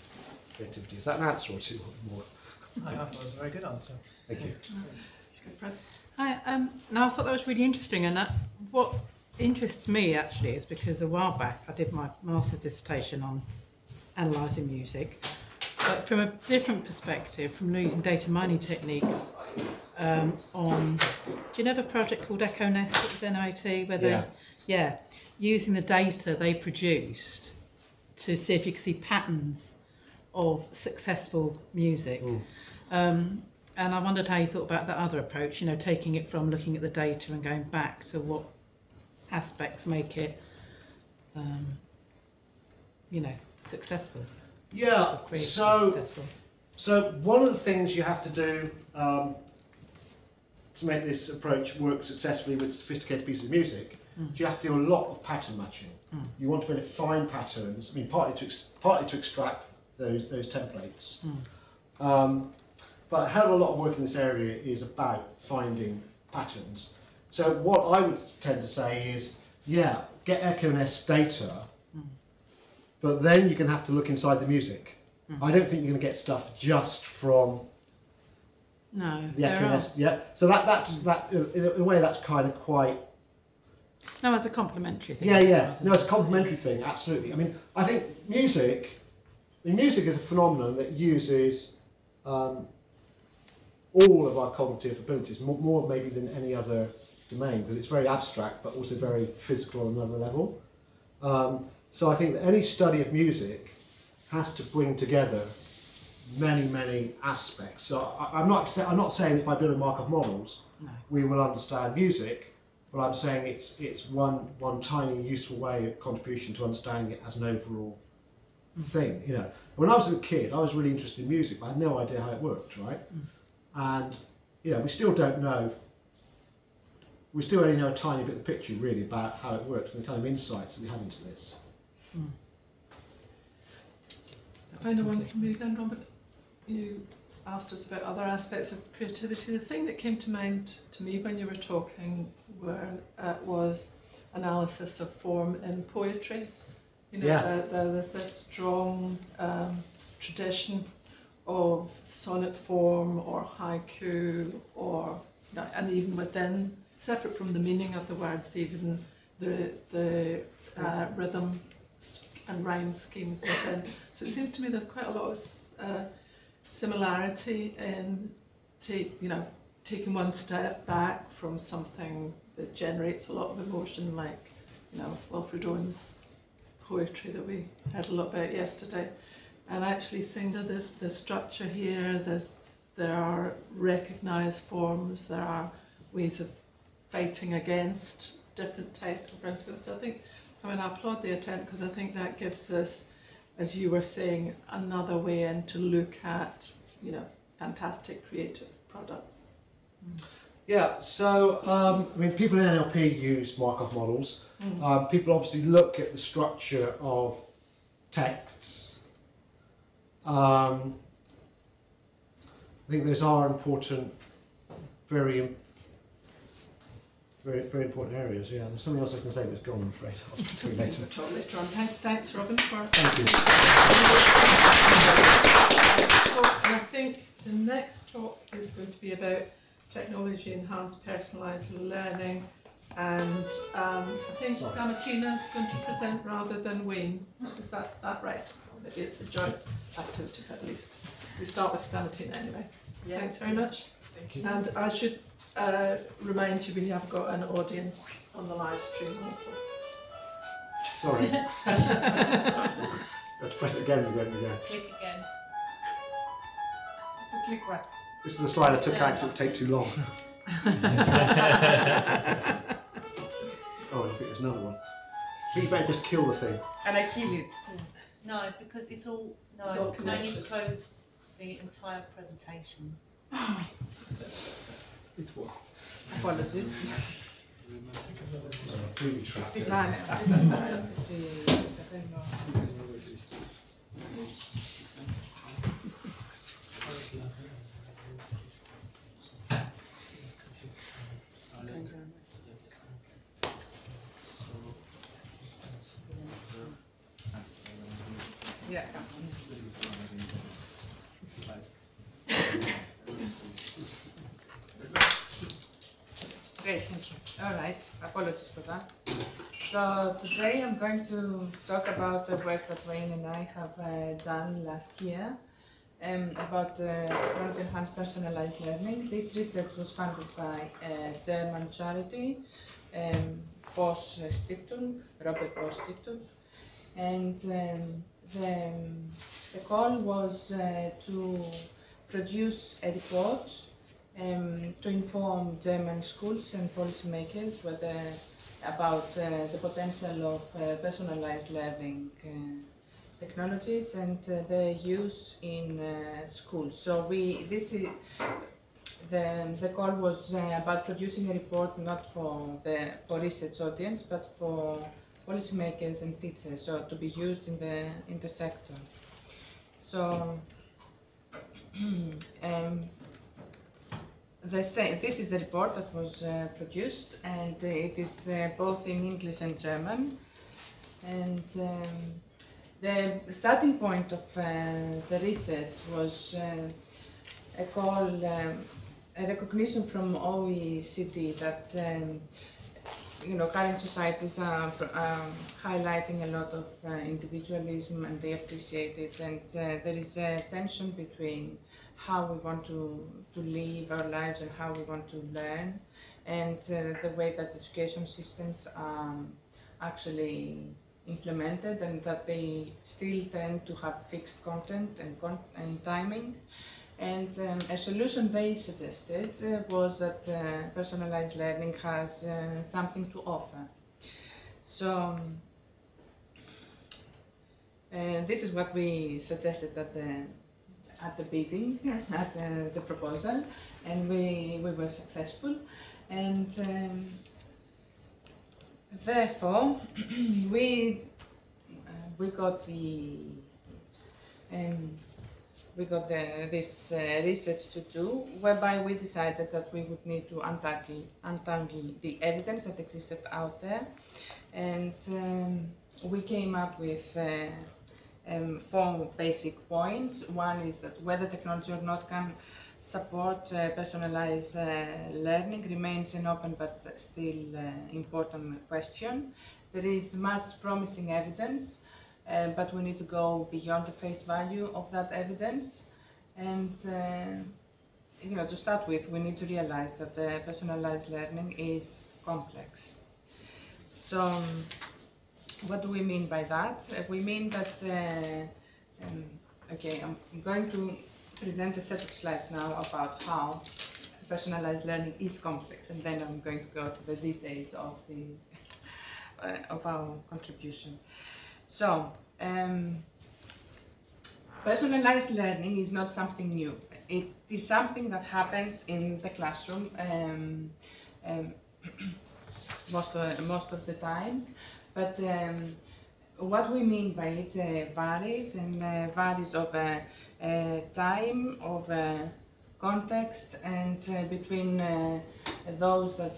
creativity. Is that an answer or two more? I thought it was a very good answer. Thank you. Hi, no, I thought that was really interesting, and what interests me actually is because a while back I did my master's dissertation on analysing music, but from a different perspective, from using data mining techniques on, do you know of a project called EchoNest that was NIT, where they, using the data they produced to see if you could see patterns of successful music. And I wondered how you thought about that other approach, you know, taking it from looking at the data and going back to what aspects make it, you know, successful. Yeah, so one of the things you have to do to make this approach work successfully with sophisticated pieces of music is you have to do a lot of pattern matching. You want to be able to find patterns, I mean, partly to extract those templates. But a hell of a lot of work in this area is about finding patterns. So what I would tend to say is, yeah, get EchoNest data, but then you're going to have to look inside the music. I don't think you're going to get stuff just from the EchoNest. Yeah, so that's in a way that's kind of quite. No, it's a complementary thing. No, it's a complementary thing. Absolutely. I mean, I think music is a phenomenon that uses all of our cognitive abilities, more maybe than any other domain, because it's very abstract but also very physical on another level. So I think that any study of music has to bring together many, many aspects. So I'm not saying that by building Markov models we will understand music, but I'm saying it's one tiny useful way of contribution to understanding it as an overall thing. You know, when I was a kid, I was really interested in music, but I had no idea how it worked, right? And you know, we still don't know. We still only know a tiny bit of the picture, really, about how it works and the kind of insights that we have into this. Final one from me then, Robert. You asked us about other aspects of creativity. The thing that came to mind to me when you were talking was analysis of form in poetry. You know, there's this strong tradition of sonnet form or haiku, or and even within, separate from the meaning of the words, even the rhythm and rhyme schemes within. So it seems to me there's quite a lot of similarity in taking one step back from something that generates a lot of emotion, like Wilfred Owen's poetry that we heard a lot about yesterday, and actually seeing that there's the structure here, there are recognised forms, there are ways of fighting against different types of principles. So I applaud the attempt, because I think that gives us, as you were saying, another way in to look at, fantastic creative products. Yeah, so I mean, people in NLP use Markov models. People obviously look at the structure of texts. I think those are important, very important areas. Yeah, there's something else I can say, but it's gone, I'm afraid. I'll talk to you later. We'll talk later on. Thanks, Robin, for. Thank you. And I think the next talk is going to be about technology enhanced personalised learning, and I think Stamatina is going to present rather than Wayne. Is that right? maybe it's a joint activity, but at least we start with Stamatina anyway. Yeah. Thanks very much. Thank you. And I should remind you we have got an audience on the live stream also. Sorry. Let's press it again and again and again. Click again. Click what? This is the slide I took out, so it would take too long. Oh, I think there's another one. I think you better just kill the thing. And I kill it. No, because it's all It's all now you've connected. closed the entire presentation. It was. Apologies. Really trapped. 69. Yeah. Great, thank you. All right, apologies for that. So today I'm going to talk about the work that Wayne and I have done last year about technology-enhanced personalized learning. This research was funded by a German charity, Bosch Stiftung, Robert Bosch Stiftung, and the call was to produce a report to inform German schools and policymakers about the potential of personalized learning technologies and their use in schools. So the call was about producing a report not for research audience, but for policymakers and teachers, so to be used in the sector. So this is the report that was produced, and it is both in English and German. And the starting point of the research was a call, a recognition from OECD that current societies are highlighting a lot of individualism, and they appreciate it. And there is a tension between how we want to live our lives and how we want to learn, and the way that education systems are actually implemented, and that they still tend to have fixed content and timing. And a solution they suggested was that personalized learning has something to offer. So this is what we suggested at the bidding, at the proposal, and we were successful. And therefore we got this research to do, whereby we decided that we would need to untangle the evidence that existed out there, and we came up with 4 basic points. One is that whether technology or not can support personalized learning remains an open but still important question. There is much promising evidence, but we need to go beyond the face value of that evidence. And to start with, we need to realize that personalized learning is complex. So what do we mean by that? We mean that, okay, I'm going to present a set of slides now about how personalized learning is complex, and then I'm going to go to the details of of our contribution. So, personalized learning is not something new. It is something that happens in the classroom most of the times, but what we mean by it varies, and varies over time, over context, and between those that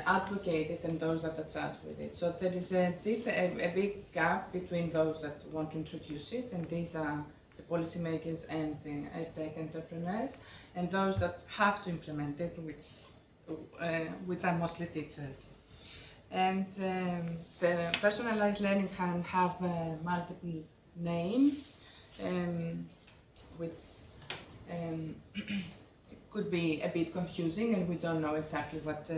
advocate it and those that are charged with it. So there is a big gap between those that want to introduce it, and these are the policymakers and the tech entrepreneurs, and those that have to implement it, which are mostly teachers. And the personalized learning can have multiple names. which could be a bit confusing, and we don't know exactly what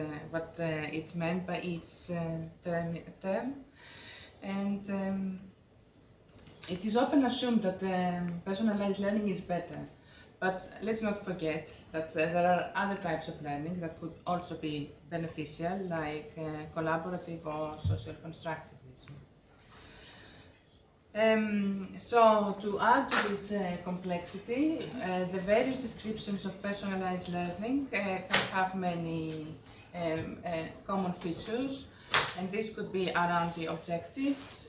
it's meant by each term. And it is often assumed that personalized learning is better, but let's not forget that there are other types of learning that could also be beneficial, like collaborative or social constructivism. So to add to this complexity, the various descriptions of personalized learning can have many common features, and this could be around the objectives,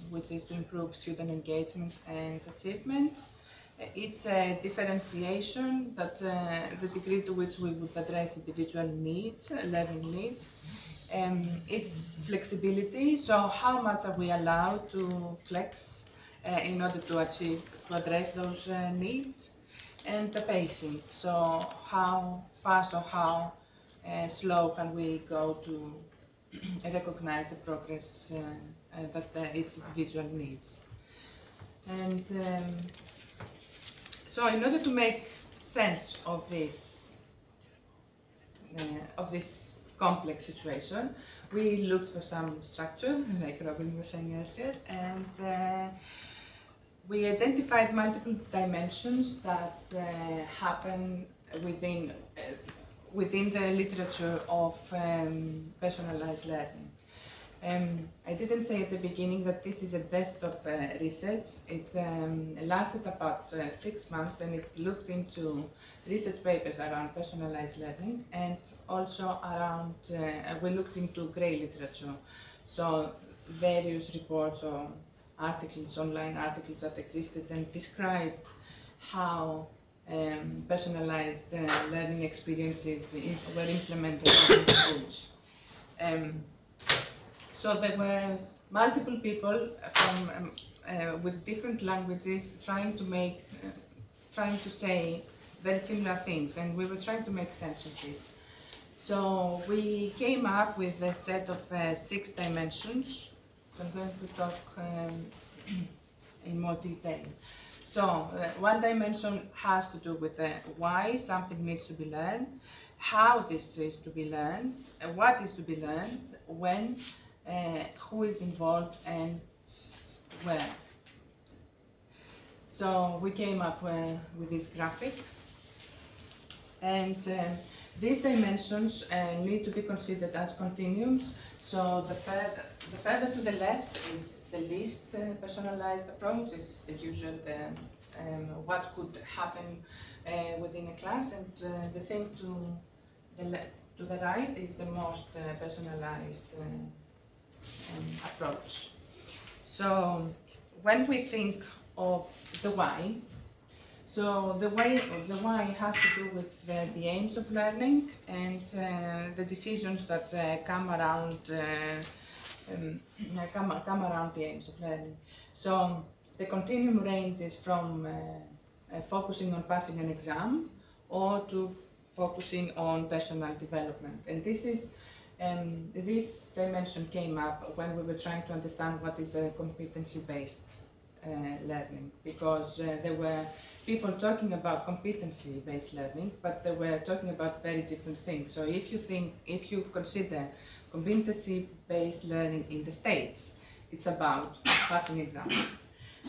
which is to improve student engagement and achievement. It's a differentiation, that the degree to which we would address individual needs, learning needs. It's flexibility, so how much are we allowed to flex in order to address those needs, and the pacing, so how fast or how slow can we go to recognize the progress that each individual needs. And so in order to make sense of this complex situation, we looked for some structure, like Robin was saying earlier, and we identified multiple dimensions that happen within the literature of personalized learning. I didn't say at the beginning that this is a desktop research. It lasted about 6 months, and it looked into research papers around personalized learning, and also around, we looked into grey literature, so various reports or articles, online articles that existed and described how personalized learning experiences were implemented in schools. So there were multiple people from with different languages trying to say very similar things, and we were trying to make sense of this. So we came up with a set of 6 dimensions. So I'm going to talk in more detail. So one dimension has to do with why something needs to be learned, how this is to be learned, what is to be learned, when, who is involved, and where. So we came up with this graphic, and these dimensions need to be considered as continuums. So the further to the left is the least personalized approach, is the usual what could happen within a class, and the thing to the right is the most personalized approach. So when we think of the why, so the why has to do with the aims of learning and the decisions that come around the aims of learning. So the continuum ranges from focusing on passing an exam or to focusing on personal development. And this dimension came up when we were trying to understand what is a competency-based learning, because there were people talking about competency-based learning, but they were talking about very different things. So if you consider competency-based learning in the States, it's about passing exams.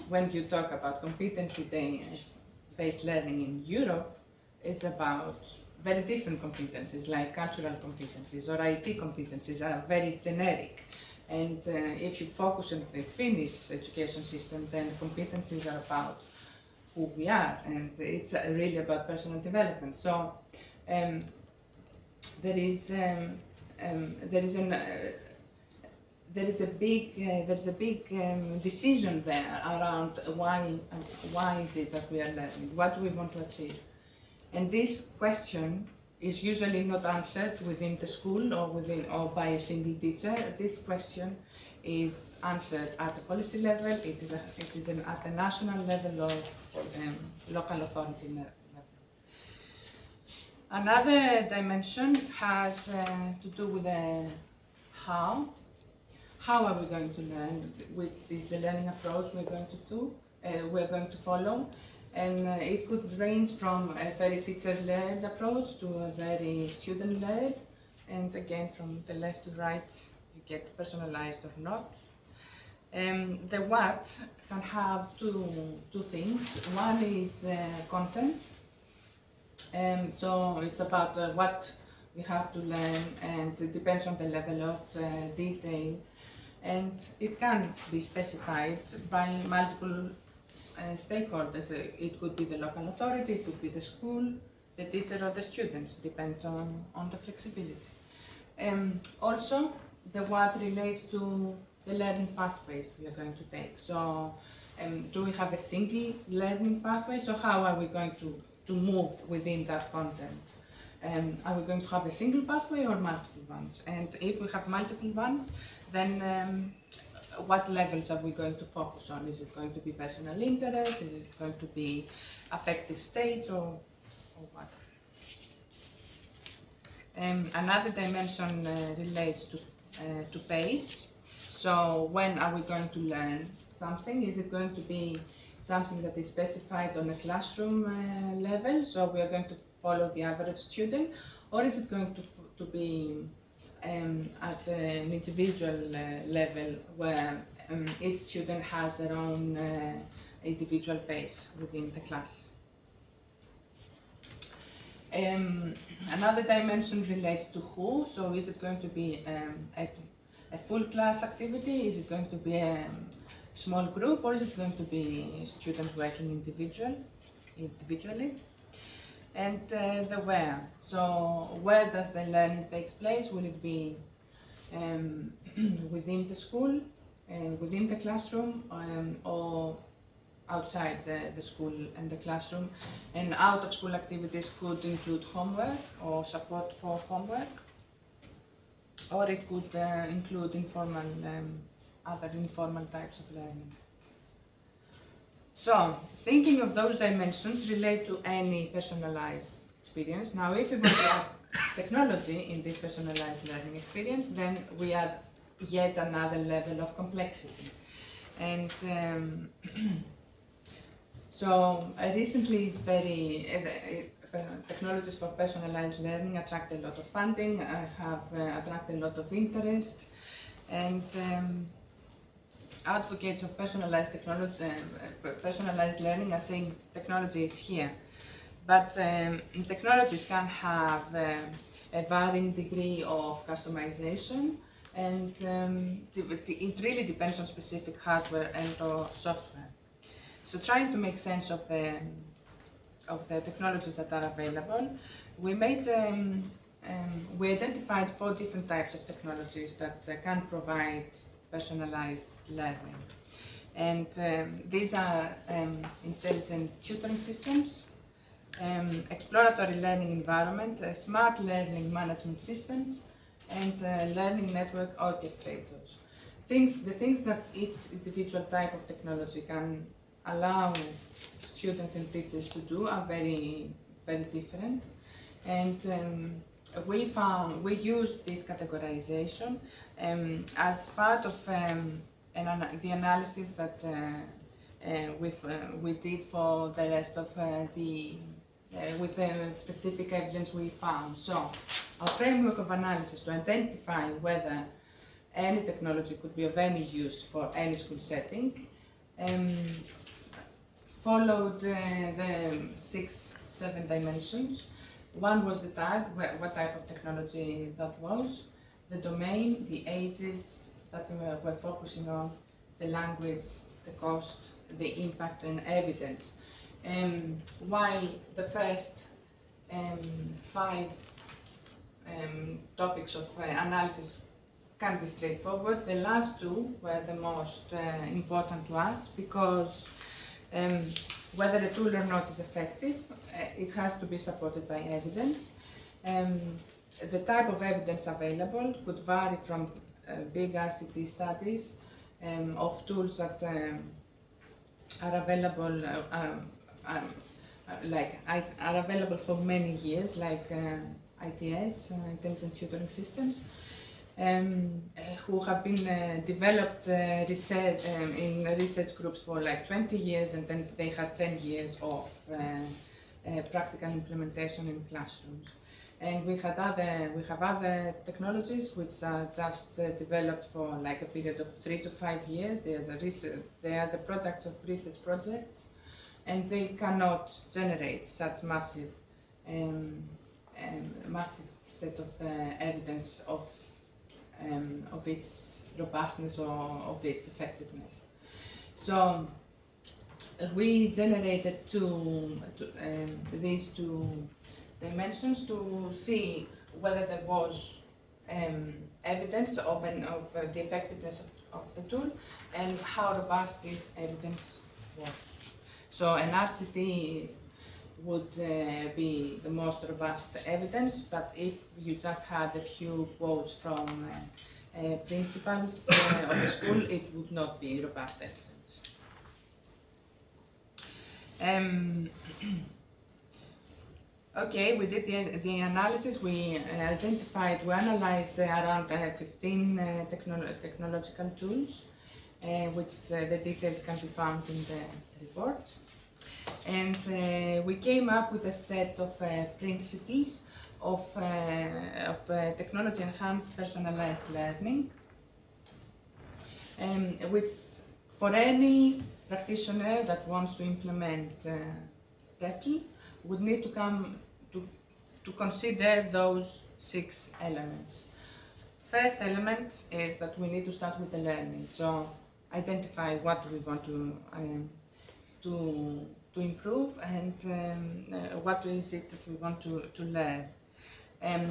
When you talk about competency-based learning in Europe, it's about very different competencies, like cultural competencies or IT competencies are very generic. And if you focus on the Finnish education system, then competencies are about who we are, and it's really about personal development. So there is a big decision there around why is it that we are learning, what do we want to achieve, and this question is usually not answered within the school or by a single teacher. This question is answered at the policy level. It is at the national level or local authority level. Another dimension has to do with how. How are we going to learn? Which is the learning approach we're going to do? we're going to follow. And it could range from a very teacher-led approach to a very student-led. And again, from the left to right, you get personalized or not. The what can have two things. One is content. So it's about what we have to learn, and it depends on the level of detail. And it can be specified by multiple stakeholders. It could be the local authority, it could be the school, the teacher or the students, depends on the flexibility. Also, the what relates to the learning pathways we are going to take. So, do we have a single learning pathway? So how are we going to move within that content? Are we going to have a single pathway or multiple ones? And if we have multiple ones, then what levels are we going to focus on? Is it going to be personal interest? Is it going to be affective states, or what? Another dimension relates to pace. So when are we going to learn something? Is it going to be something that is specified on a classroom level, so we are going to follow the average student, or is it going to be at an individual level where each student has their own individual pace within the class? Another dimension relates to who. So is it going to be a full class activity? Is it going to be a small group, or is it going to be students working individually? And the where. So where does the learning take place? Will it be within the school, within the classroom, or outside the school and the classroom? And out of school activities could include homework or support for homework, or it could include informal, other informal types of learning. So, thinking of those dimensions relate to any personalized experience. Now, if we want to add technology in this personalized learning experience, then we add yet another level of complexity. And so, recently it's technologies for personalized learning attract a lot of funding, have attracted a lot of interest, and advocates of personalized technology, personalized learning are saying technology is here. But technologies can have a varying degree of customization, and it really depends on specific hardware and or software. So trying to make sense of the technologies that are available, we identified 4 different types of technologies that can provide personalized learning. And these are intelligent tutoring systems, exploratory learning environment, smart learning management systems, and learning network orchestrators. The things that each individual type of technology can allow students and teachers to do are very, very different. And we used this categorization as part of the analysis that we did for the rest of with the specific evidence we found. So, our framework of analysis to identify whether any technology could be of any use for any school setting followed the 6-7 dimensions. One was the tag, what type of technology that was, the domain, the ages that we're focusing on, the language, the cost, the impact and evidence. While the first 5 topics of analysis can be straightforward, the last 2 were the most important to us, because whether a tool or not is effective, it has to be supported by evidence. The type of evidence available could vary from big RCT studies of tools that are available are available for many years, like ITS, intelligent tutoring systems, who have been developed research, in research groups for like 20 years, and then they had 10 years of practical implementation in classrooms. And we have other technologies which are just developed for like a period of 3 to 5 years. They are the products of research projects, and they cannot generate such massive set of evidence of its robustness or of its effectiveness. So we generated these two dimensions to see whether there was evidence of the effectiveness of the tool and how robust this evidence was. So an RCT would be the most robust evidence, but if you just had a few quotes from principals of the school, it would not be robust evidence. Okay, we did the analysis. We analyzed around 15 technological tools, which the details can be found in the report. And we came up with a set of principles of technology-enhanced personalized learning, which for any practitioner that wants to implement TEL would need to come to consider those 6 elements. First element is that we need to start with the learning. So identify what we want to improve and what is it that we want to learn.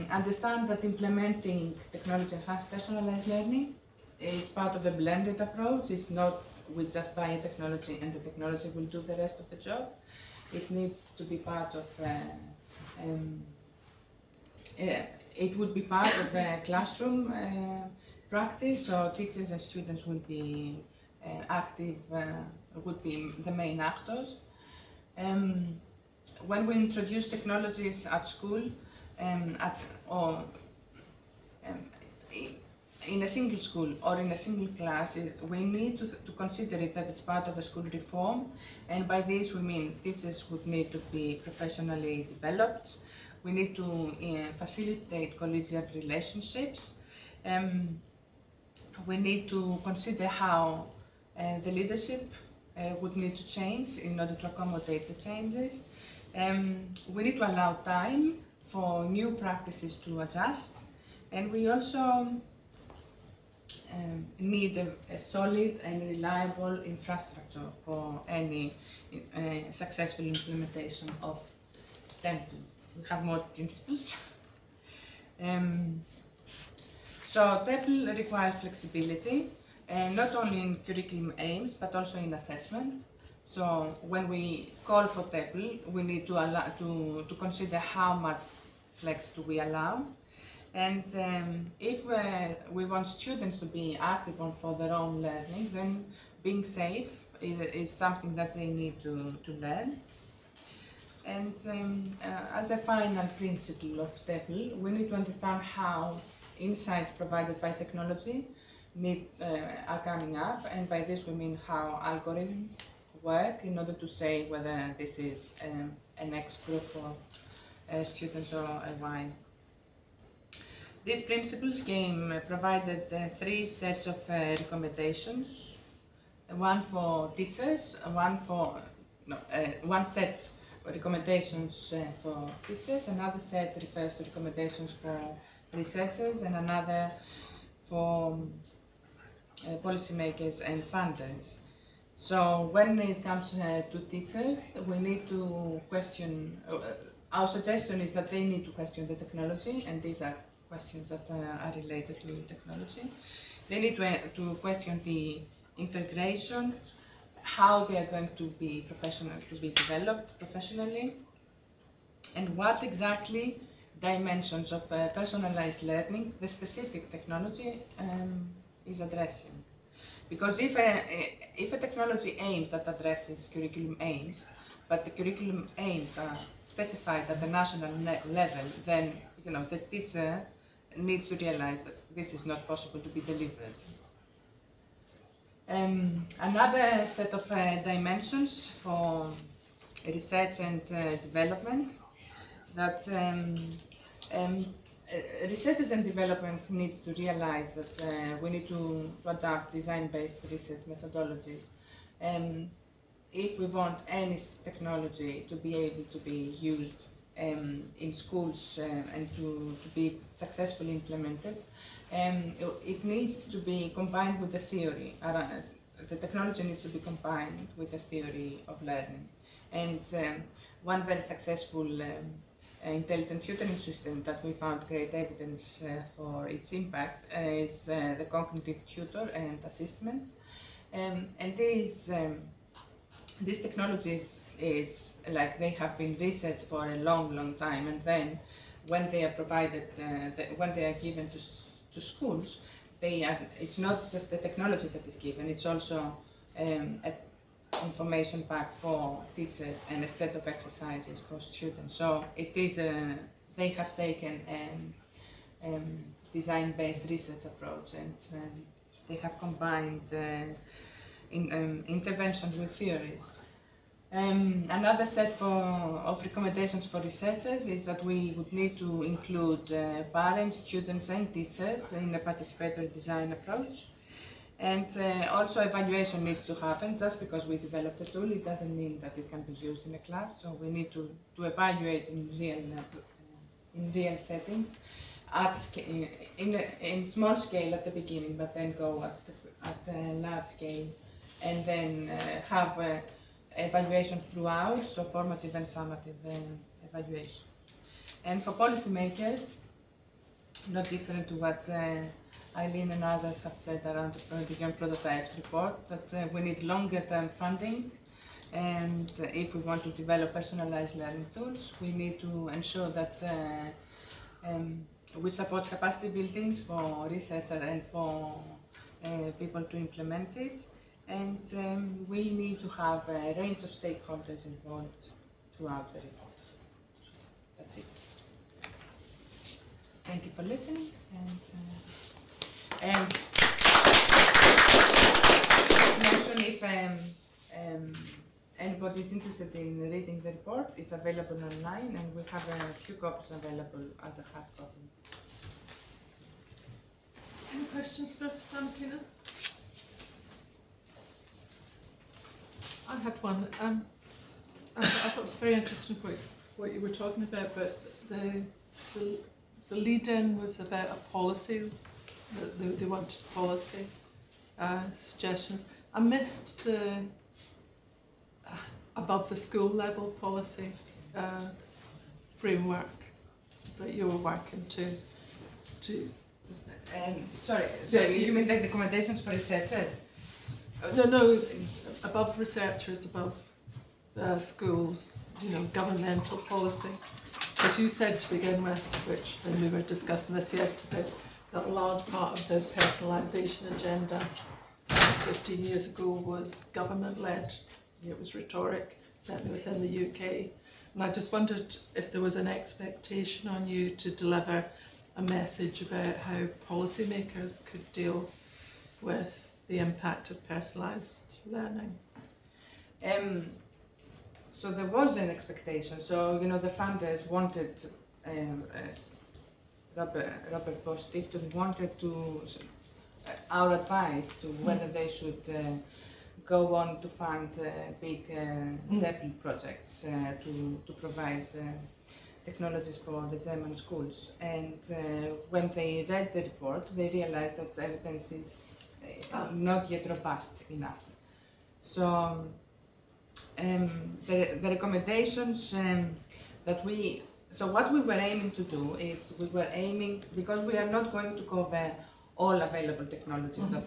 Understand that implementing technology-enhanced personalized learning is part of a blended approach. It's not we just buy a technology and the technology will do the rest of the job. It needs to be part of it would be part of the classroom practice, so teachers and students will be active, would be the main actors. When we introduce technologies at school, in a single school or in a single class, we need to consider it that it's part of a school reform, and by this we mean teachers would need to be professionally developed. We need to facilitate collegiate relationships. We need to consider how the leadership would need to change in order to accommodate the changes. We need to allow time for new practices to adjust, and we also need a solid and reliable infrastructure for any successful implementation of TEL. We have more principles. So TEL requires flexibility, not only in curriculum aims, but also in assessment. So when we call for TEL, we need to consider how much flex do we allow. And if we want students to be active for their own learning, then being safe is something that they need to learn. And as a final principle of TEL, we need to understand how insights provided by technology are coming up, and by this we mean how algorithms work in order to say whether this is an X group of students or a Y. These principles provided 3 sets of recommendations, one for teachers, one set recommendations for teachers, another set refers to recommendations for researchers, and another for policymakers and funders. So when it comes to teachers, we need to question, our suggestion is that they need to question the technology, and these are questions that are related to technology. They need to question the integration, how they are going to be developed professionally, and what exactly dimensions of personalized learning the specific technology is addressing. Because if a technology aims that addresses curriculum aims, but the curriculum aims are specified at the national level, then the teacher needs to realize that this is not possible to be delivered. Another set of dimensions for research and development, that researchers and development needs to realize that we need to adapt design-based research methodologies. If we want any technology to be able to be used in schools and to be successfully implemented, it needs to be combined with the theory. The technology needs to be combined with the theory of learning. And one very successful intelligent tutoring system that we found great evidence for its impact is the cognitive tutor and assessments. And these technologies is like they have been researched for a long time, and then when they are provided, when they are given to schools, it's not just the technology that is given, it's also a information pack for teachers and a set of exercises for students. So it is they have taken a design-based research approach, and they have combined interventions with theories. Another set of recommendations for researchers is that we would need to include parents, students and teachers in a participatory design approach. And also evaluation needs to happen. Just because we developed a tool, it doesn't mean that it can be used in a class. So we need to evaluate in real settings, in small scale at the beginning, but then go at a large scale, and then have evaluation throughout, so formative and summative evaluation. And for policymakers, not different to what Eileen and others have said around the Young Prototypes report, that we need longer term funding, and if we want to develop personalized learning tools, we need to ensure that we support capacity buildings for researchers and for people to implement it, and we need to have a range of stakeholders involved throughout the research. That's it. Thank you for listening, and mention if anybody is interested in reading the report, it's available online, and we have a few copies available as a hard copy. Any questions for us, Valentina? I had one. I thought it was very interesting what you were talking about, but the lead-in was about a policy. They wanted policy suggestions. I missed the above the school level policy framework that you were working to. Sorry, so you mean the recommendations for researchers? No, above researchers, above schools, you know, governmental policy. As you said to begin with, which, and we were discussing this yesterday, that a large part of the personalisation agenda 15 years ago was government-led. It was rhetoric, certainly within the UK. And I just wondered if there was an expectation on you to deliver a message about how policymakers could deal with the impact of personalised learning. So there was an expectation. So, you know, the funders wanted, Robert Bosch Stiftung wanted to, our advice to whether they should go on to fund big TEL projects to provide technologies for the German schools. And when they read the report, they realized that the evidence is not yet robust enough. So the recommendations that what we were aiming to do is because we are not going to cover all available technologies that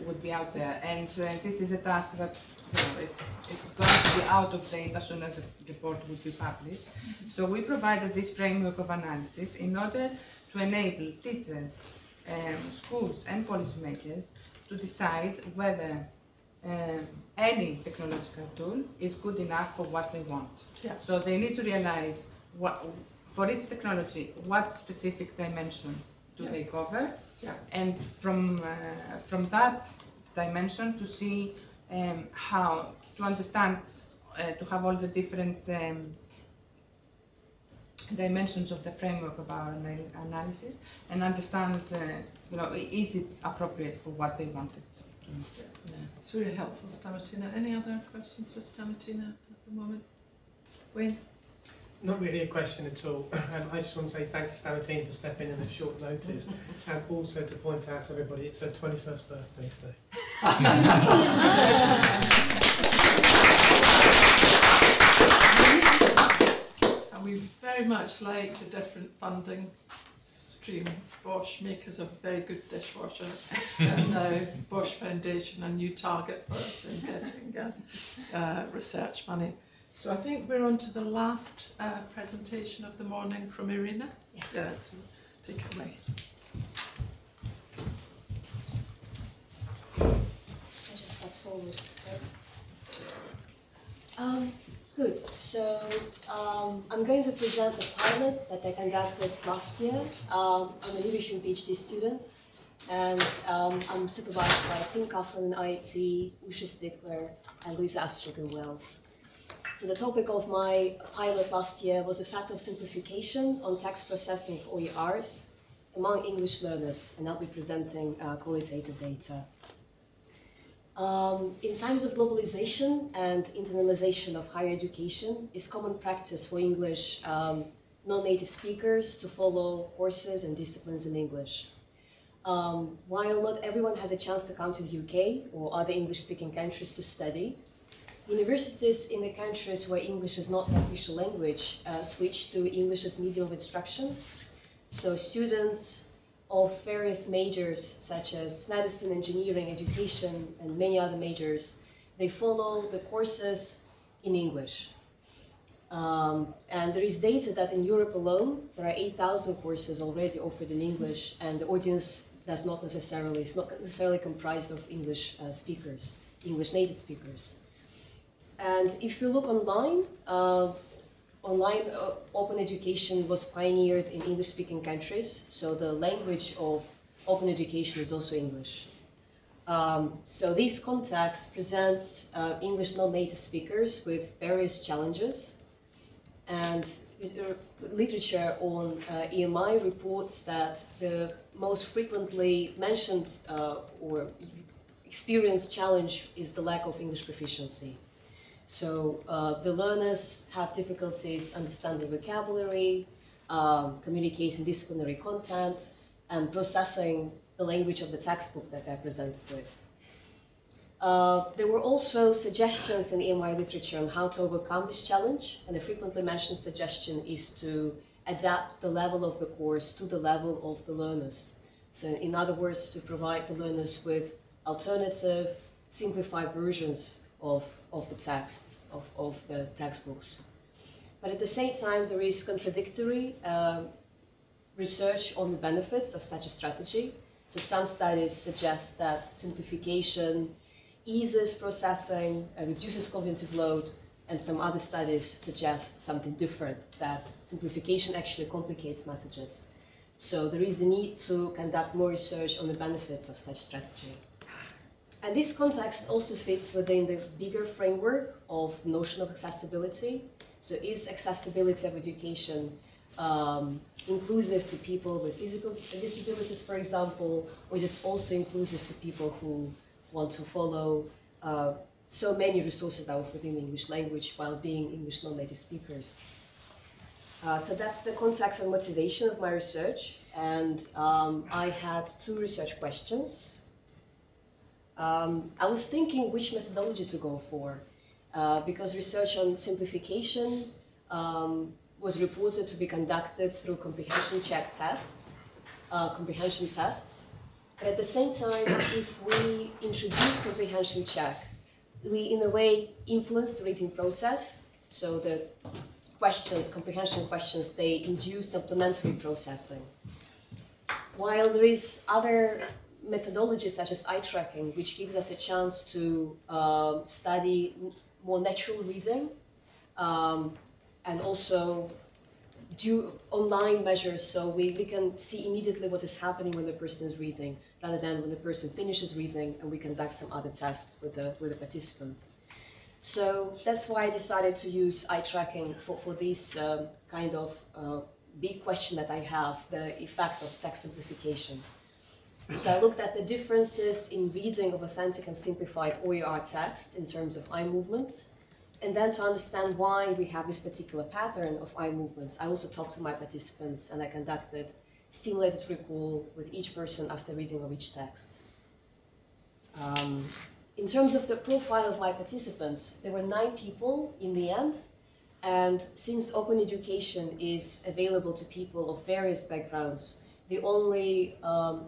would be out there, and this is a task that, you know, it's going to be out of date as soon as the report will be published. So we provided this framework of analysis in order to enable teachers, schools and policymakers to decide whether any technological tool is good enough for what they want. Yeah. So they need to realize for each technology, what specific dimension do they cover? Yeah. And from that dimension to see how to understand, to have all the different dimensions of the framework of our analysis, and understand, is it appropriate for what they wanted to do? Yeah. It's really helpful, Stamatina. Any other questions for Stamatina at the moment? Wayne? Not really a question at all. I just want to say thanks to Stamatina for stepping in at short notice, and also to point out to everybody it's her 21st birthday today. And we very much like the different funding stream. Bosch makers a very good dishwasher, and now Bosch Foundation a new target for us in getting research money. So I think we're on to the last presentation of the morning from Irina. Yeah. Yes, take it away. I just fast forward, right? Good. So I'm going to present the pilot that I conducted last year. I'm a Libyan PhD student, and I'm supervised by Tim Coughlin in IIT, Usha Stickler, and Louisa Astruc in Wales. So the topic of my pilot last year was the fact of simplification on text processing for OERs among English learners, and I'll be presenting qualitative data. In times of globalization and internationalization of higher education, it's common practice for English non-native speakers to follow courses and disciplines in English. While not everyone has a chance to come to the UK or other English-speaking countries to study, universities in the countries where English is not the official language switch to English as medium of instruction. So students of various majors such as medicine, engineering, education, and many other majors, they follow the courses in English. And there is data that in Europe alone, there are 8,000 courses already offered in English, and the audience is not necessarily comprised of English speakers, English native speakers. And if you look online, open education was pioneered in English-speaking countries, so the language of open education is also English. So this context presents English non-native speakers with various challenges, and literature on EMI reports that the most frequently mentioned or experienced challenge is the lack of English proficiency. So the learners have difficulties understanding vocabulary, communicating disciplinary content, and processing the language of the textbook that they're presented with. There were also suggestions in EMI literature on how to overcome this challenge, and a frequently mentioned suggestion is to adapt the level of the course to the level of the learners. So in other words, to provide the learners with alternative, simplified versions of the texts, of the textbooks. But at the same time, there is contradictory research on the benefits of such a strategy. So some studies suggest that simplification eases processing, reduces cognitive load, and some other studies suggest something different, that simplification actually complicates messages. So there is a need to conduct more research on the benefits of such strategy. And this context also fits within the bigger framework of the notion of accessibility. So is accessibility of education inclusive to people with physical disabilities, for example, or is it also inclusive to people who want to follow so many resources that are offered in the English language while being English non-native speakers? So that's the context and motivation of my research, and I had two research questions. I was thinking which methodology to go for, because research on simplification was reported to be conducted through comprehension tests. But at the same time, if we introduce comprehension check, we in a way influence the reading process. So the questions, comprehension questions, they induce supplementary processing. While there is other methodologies such as eye tracking, which gives us a chance to study more natural reading and also do online measures, so we can see immediately what is happening when the person is reading, rather than when the person finishes reading and we conduct some other tests with the participant. So that's why I decided to use eye tracking for this kind of big question that I have, the effect of text simplification. So I looked at the differences in reading of authentic and simplified OER text in terms of eye movements, and then to understand why we have this particular pattern of eye movements. I also talked to my participants and I conducted stimulated recall with each person after reading of each text. In terms of the profile of my participants, there were 9 people in the end, and since open education is available to people of various backgrounds, the only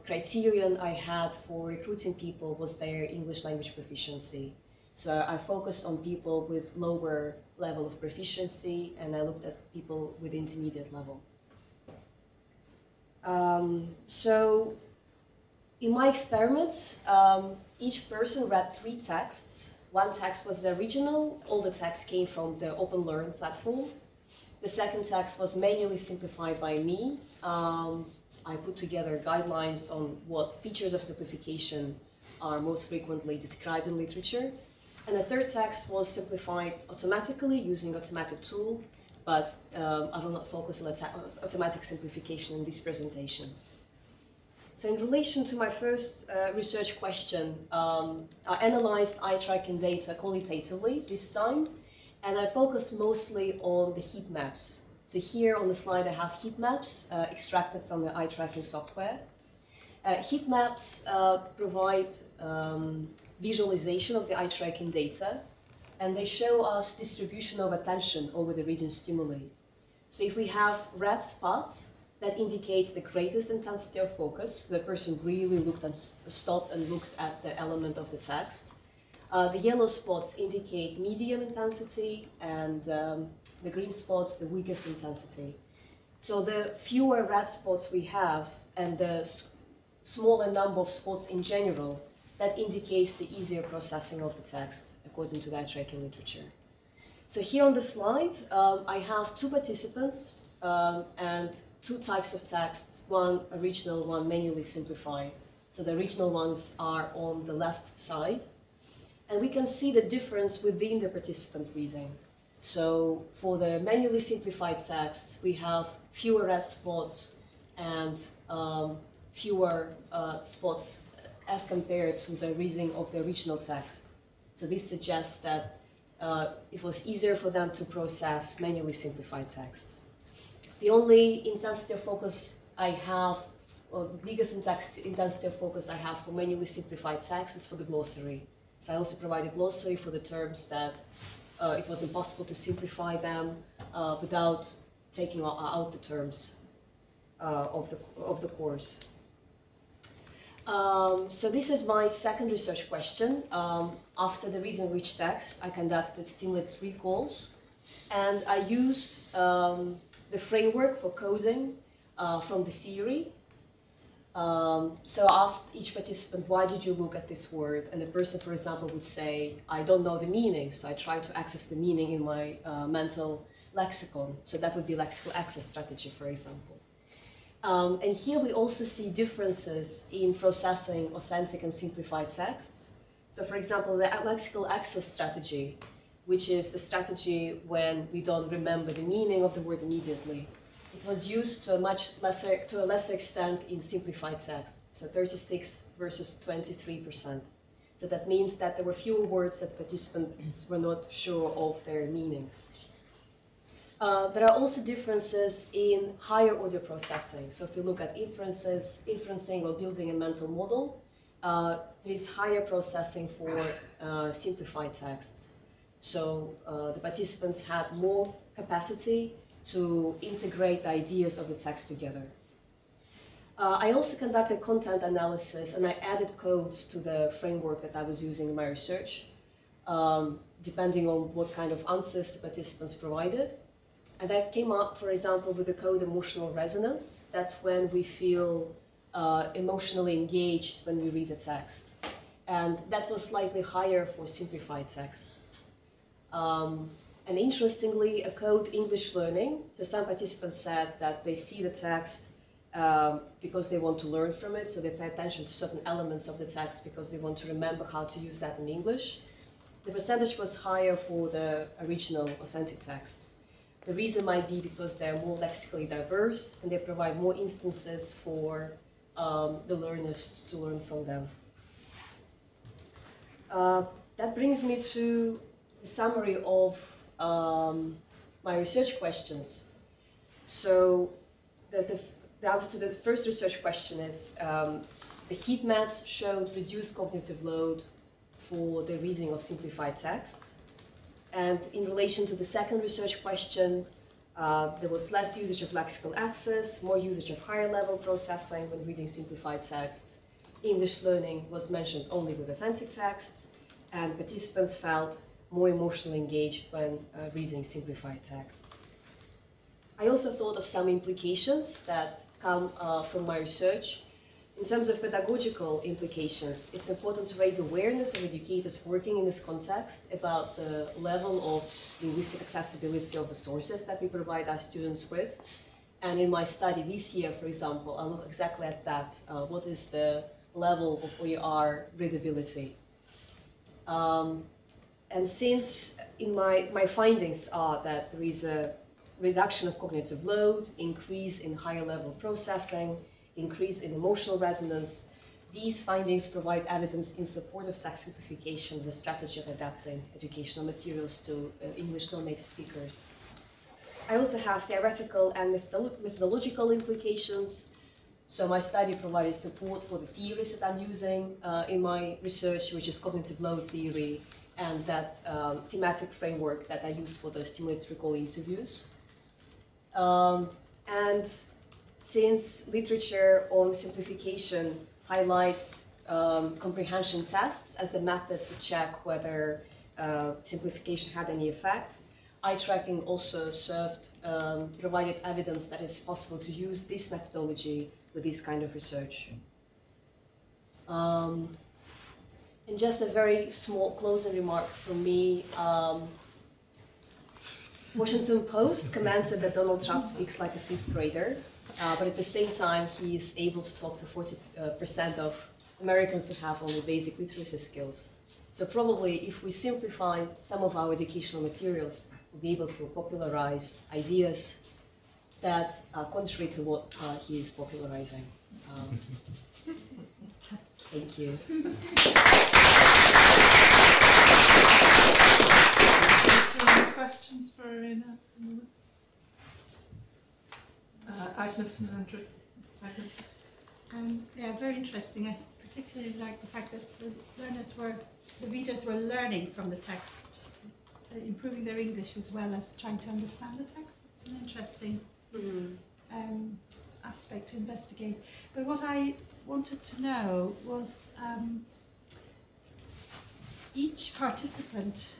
criterion I had for recruiting people was their English language proficiency. So I focused on people with lower level of proficiency, and I looked at people with intermediate level. So in my experiments, each person read 3 texts. One text was the original, all the text came from the OpenLearn platform. The second text was manually simplified by me. I put together guidelines on what features of simplification are most frequently described in literature. And the third text was simplified automatically using automatic tool, but I will not focus on automatic simplification in this presentation. So in relation to my first research question, I analyzed eye tracking data qualitatively this time, and I focused mostly on the heat maps. So here on the slide I have heat maps extracted from the eye tracking software. Heat maps provide visualization of the eye tracking data, and they show us distribution of attention over the reading stimuli. So if we have red spots, that indicates the greatest intensity of focus. The person really looked and stopped and looked at the element of the text. The yellow spots indicate medium intensity, and the green spots the weakest intensity. So the fewer red spots we have and the smaller number of spots in general, that indicates the easier processing of the text according to the eye tracking literature. So here on the slide, I have 2 participants and 2 types of texts, one original, one manually simplified. So the original ones are on the left side. And we can see the difference within the participant reading. So for the manually simplified text, we have fewer red spots and fewer spots as compared to the reading of the original text. So this suggests that it was easier for them to process manually simplified texts. The only intensity of focus I have, or biggest intensity of focus I have for manually simplified text is for the glossary. So I also provided glossary for the terms that it was impossible to simplify them without taking out the terms of the course. So this is my second research question. After the reading of each text, I conducted stimulated recalls, and I used the framework for coding from the theory. So I asked each participant, why did you look at this word? And the person, for example, would say, I don't know the meaning, so I try to access the meaning in my mental lexicon. So that would be lexical access strategy, for example. And here we also see differences in processing authentic and simplified texts. So for example, the lexical access strategy, which is the strategy when we don't remember the meaning of the word immediately, it was used to a lesser extent in simplified text, so 36 versus 23%. So that means that there were fewer words that participants were not sure of their meanings. There are also differences in higher order processing. So if you look at inferencing or building a mental model, there is higher processing for simplified texts. So the participants had more capacity to integrate the ideas of the text together. I also conducted content analysis, and I added codes to the framework that I was using in my research, depending on what kind of answers the participants provided. And I came up, for example, with the code emotional resonance. That's when we feel emotionally engaged when we read a text. And that was slightly higher for simplified texts. And interestingly, a code English learning, so some participants said that they see the text because they want to learn from it, so they pay attention to certain elements of the text because they want to remember how to use that in English. The percentage was higher for the original authentic texts. The reason might be because they're more lexically diverse and they provide more instances for the learners to learn from them. That brings me to the summary of my research questions. So the answer to the first research question is the heat maps showed reduced cognitive load for the reading of simplified texts. And in relation to the second research question, there was less usage of lexical access, more usage of higher level processing when reading simplified texts. English learning was mentioned only with authentic texts, and participants felt more emotionally engaged when reading simplified texts. I also thought of some implications that come from my research. In terms of pedagogical implications, it's important to raise awareness of educators working in this context about the level of linguistic accessibility of the sources that we provide our students with. And in my study this year, for example, I look exactly at that. What is the level of OER readability? And since in my findings are that there is a reduction of cognitive load, increase in higher level processing, increase in emotional resonance, these findings provide evidence in support of text simplification as a strategy of adapting educational materials to English non-native speakers. I also have theoretical and methodological implications. So my study provided support for the theories that I'm using in my research, which is cognitive load theory, and that thematic framework that I used for the stimulated recall interviews. And since literature on simplification highlights comprehension tests as a method to check whether simplification had any effect, eye tracking also provided evidence that it's possible to use this methodology with this kind of research. And just a very small closing remark from me. Washington Post commented that Donald Trump speaks like a sixth grader, but at the same time, he is able to talk to 40% of Americans who have only basic literacy skills. So probably if we simplify some of our educational materials, we'll be able to popularize ideas that are contrary to what he is popularizing. Thank you. Any questions for Irina? Agnes and Andrew. Agnes first. Yeah, very interesting. I particularly like the fact that the readers were learning from the text, improving their English as well as trying to understand the text. It's an interesting aspect to investigate. But what I wanted to know was each participant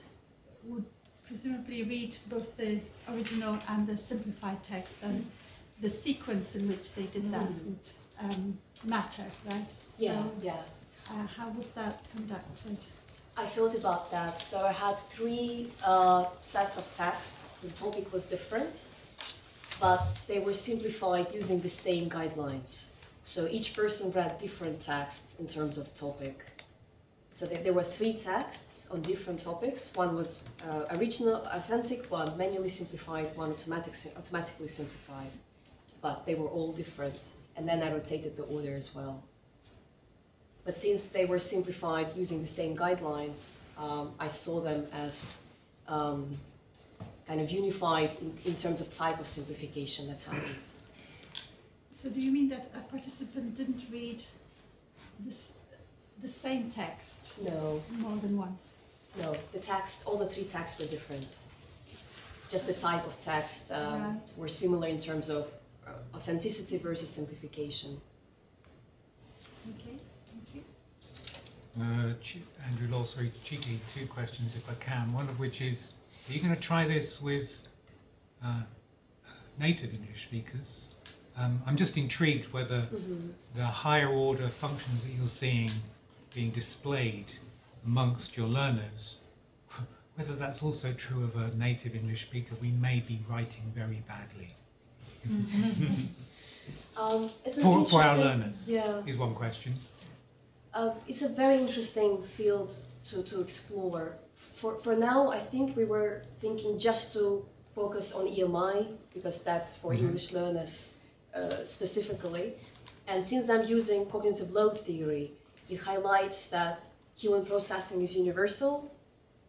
would presumably read both the original and the simplified text, and the sequence in which they did that would matter, right? Yeah, so, yeah. How was that conducted? I thought about that. So I had 3 sets of texts. The topic was different, but they were simplified using the same guidelines. So each person read different texts in terms of topic. So there were 3 texts on different topics. One was original, authentic, one manually simplified, one automatically simplified. But they were all different. And then I rotated the order as well. But since they were simplified using the same guidelines, I saw them as kind of unified in terms of type of simplification that happened. So do you mean that a participant didn't read the same text? No. More than once? No, all the 3 texts were different. Just the type of text were similar in terms of authenticity versus simplification. Okay, thank you. Andrew Law, sorry, cheeky 2 questions if I can. One of which is, are you going to try this with native English speakers? I'm just intrigued whether the higher order functions that you're seeing being displayed amongst your learners whether that's also true of a native English speaker. We may be writing very badly. It's For our learners, yeah. is one question. It's a very interesting field to explore. For now, I think we were thinking just to focus on EMI, because that's for English learners specifically. And since I'm using cognitive load theory, it highlights that human processing is universal.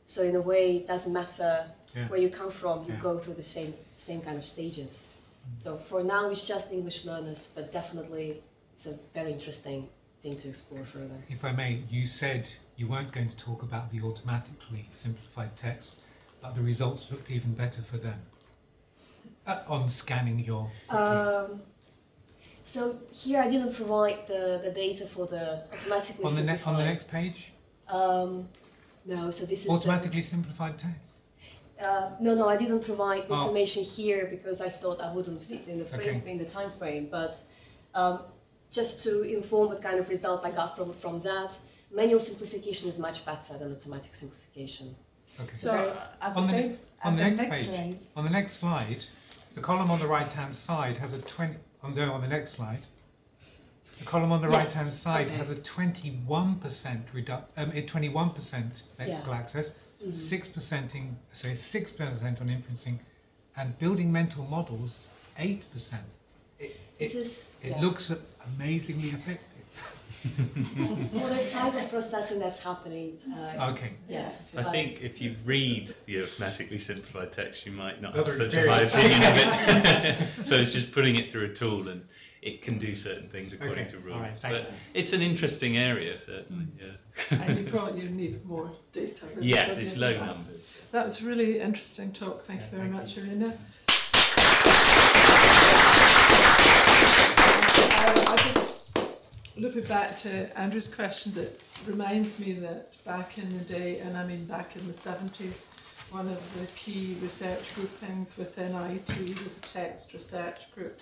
So in a way, it doesn't matter where you come from, you go through the same kind of stages. So for now, it's just English learners, but definitely it's a very interesting thing to explore further. If I may, you said you weren't going to talk about the automatically simplified text, but the results looked even better for them on scanning your cookie. So here I didn't provide the data for the automatically simplified. On the next page? No, so this is automatically simplified text? No, I didn't provide information here because I thought I wouldn't fit in the frame, in the time frame. But just to inform what kind of results I got from that, manual simplification is much better than automatic simplification. Okay. So on the next page, on the next slide, the column on the right-hand side has a 20. On the next slide, the column on the right-hand side has a 21% 21% lexical access, 6% on inferencing, and building mental models 8%. It looks amazingly effective. For the type of processing that's happening. Okay. Yes. I think if you read the automatically simplified text, you might not have such a high opinion of it. So it's just putting it through a tool, and it can do certain things according to rules. Right, but it's an interesting area, certainly. Yeah. And you need more data. Really, yeah, it's low numbers. That was a really interesting talk. Thank you very much, Irina. Looping back to Andrew's question, that reminds me that back in the day, and I mean back in the 70s, one of the key research groupings within IT was a text research group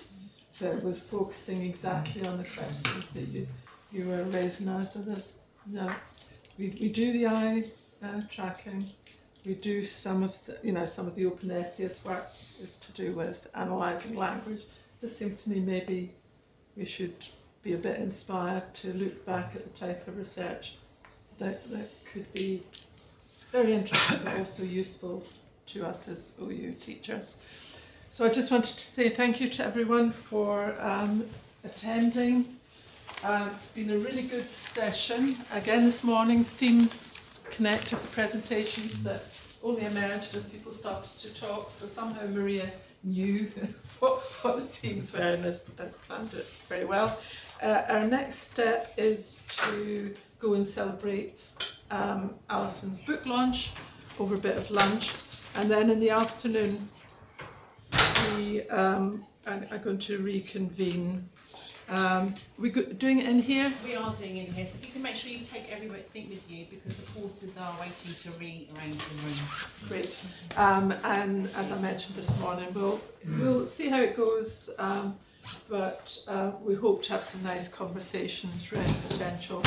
that was focusing exactly on the questions that you were raising out of this. We do the eye tracking, we do some of the OpenSES work is to do with analysing language. It just seemed to me maybe we should be a bit inspired to look back at the type of research that could be very interesting but also useful to us as OU teachers. So I just wanted to say thank you to everyone for attending. It's been a really good session. Again this morning, themes connected to presentations that only emerged as people started to talk, so somehow Maria knew what the themes were and has planned it very well. Our next step is to go and celebrate Alison's book launch over a bit of lunch, and then in the afternoon we are going to reconvene. We're doing it in here? We are doing it in here, so if you can make sure you take everything with you, because the porters are waiting to rearrange the room. Great. And as I mentioned this morning, we'll see how it goes, but we hope to have some nice conversations around potential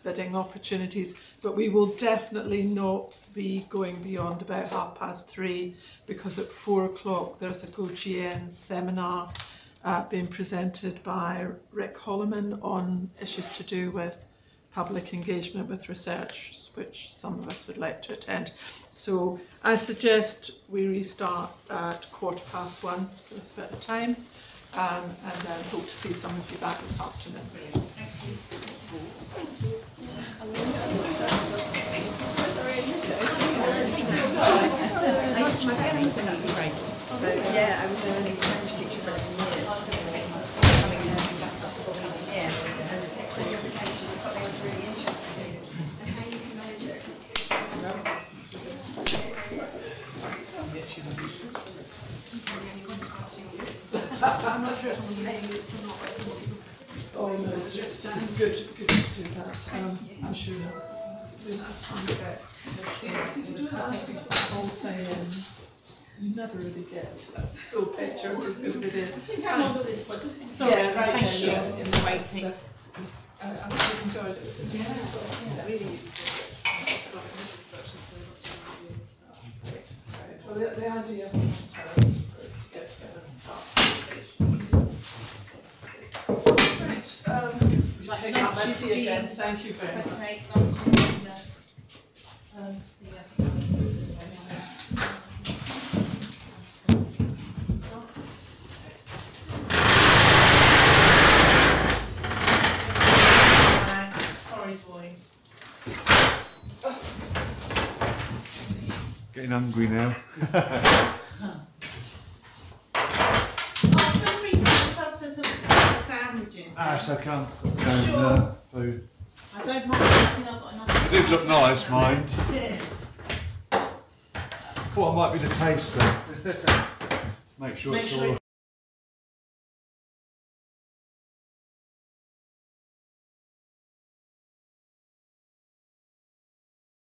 bidding opportunities, but we will definitely not be going beyond about 3:30, because at 4 o'clock there's a GoGN seminar being presented by Rick Holloman on issues to do with public engagement with research, which some of us would like to attend. So I suggest we restart at 1:15 for this bit of time, and then hope to see some of you back this afternoon. Thank you. Yeah, I was an early French teacher for 11 years. Yeah, and simplification is something that's really interesting. And how you can manage it. I'm not sure if I'm using this or not. Oh no, it's just good to do that. I'm sure we'll have time to best. If you do ask people to all sign in, you never really get a full picture of who's going to be there. I think I'm over this, but just sorry, yeah, right. Thank you. Yes, In the waiting. I really enjoyed it. It was really useful. Nancy again, thank you very much. Okay. Sorry, boys. Getting hungry now. Sandwiches. So come. Sure. Food. I don't mind. I've got enough. It did look nice, mind. Thought I might be the taster. Make sure it's all.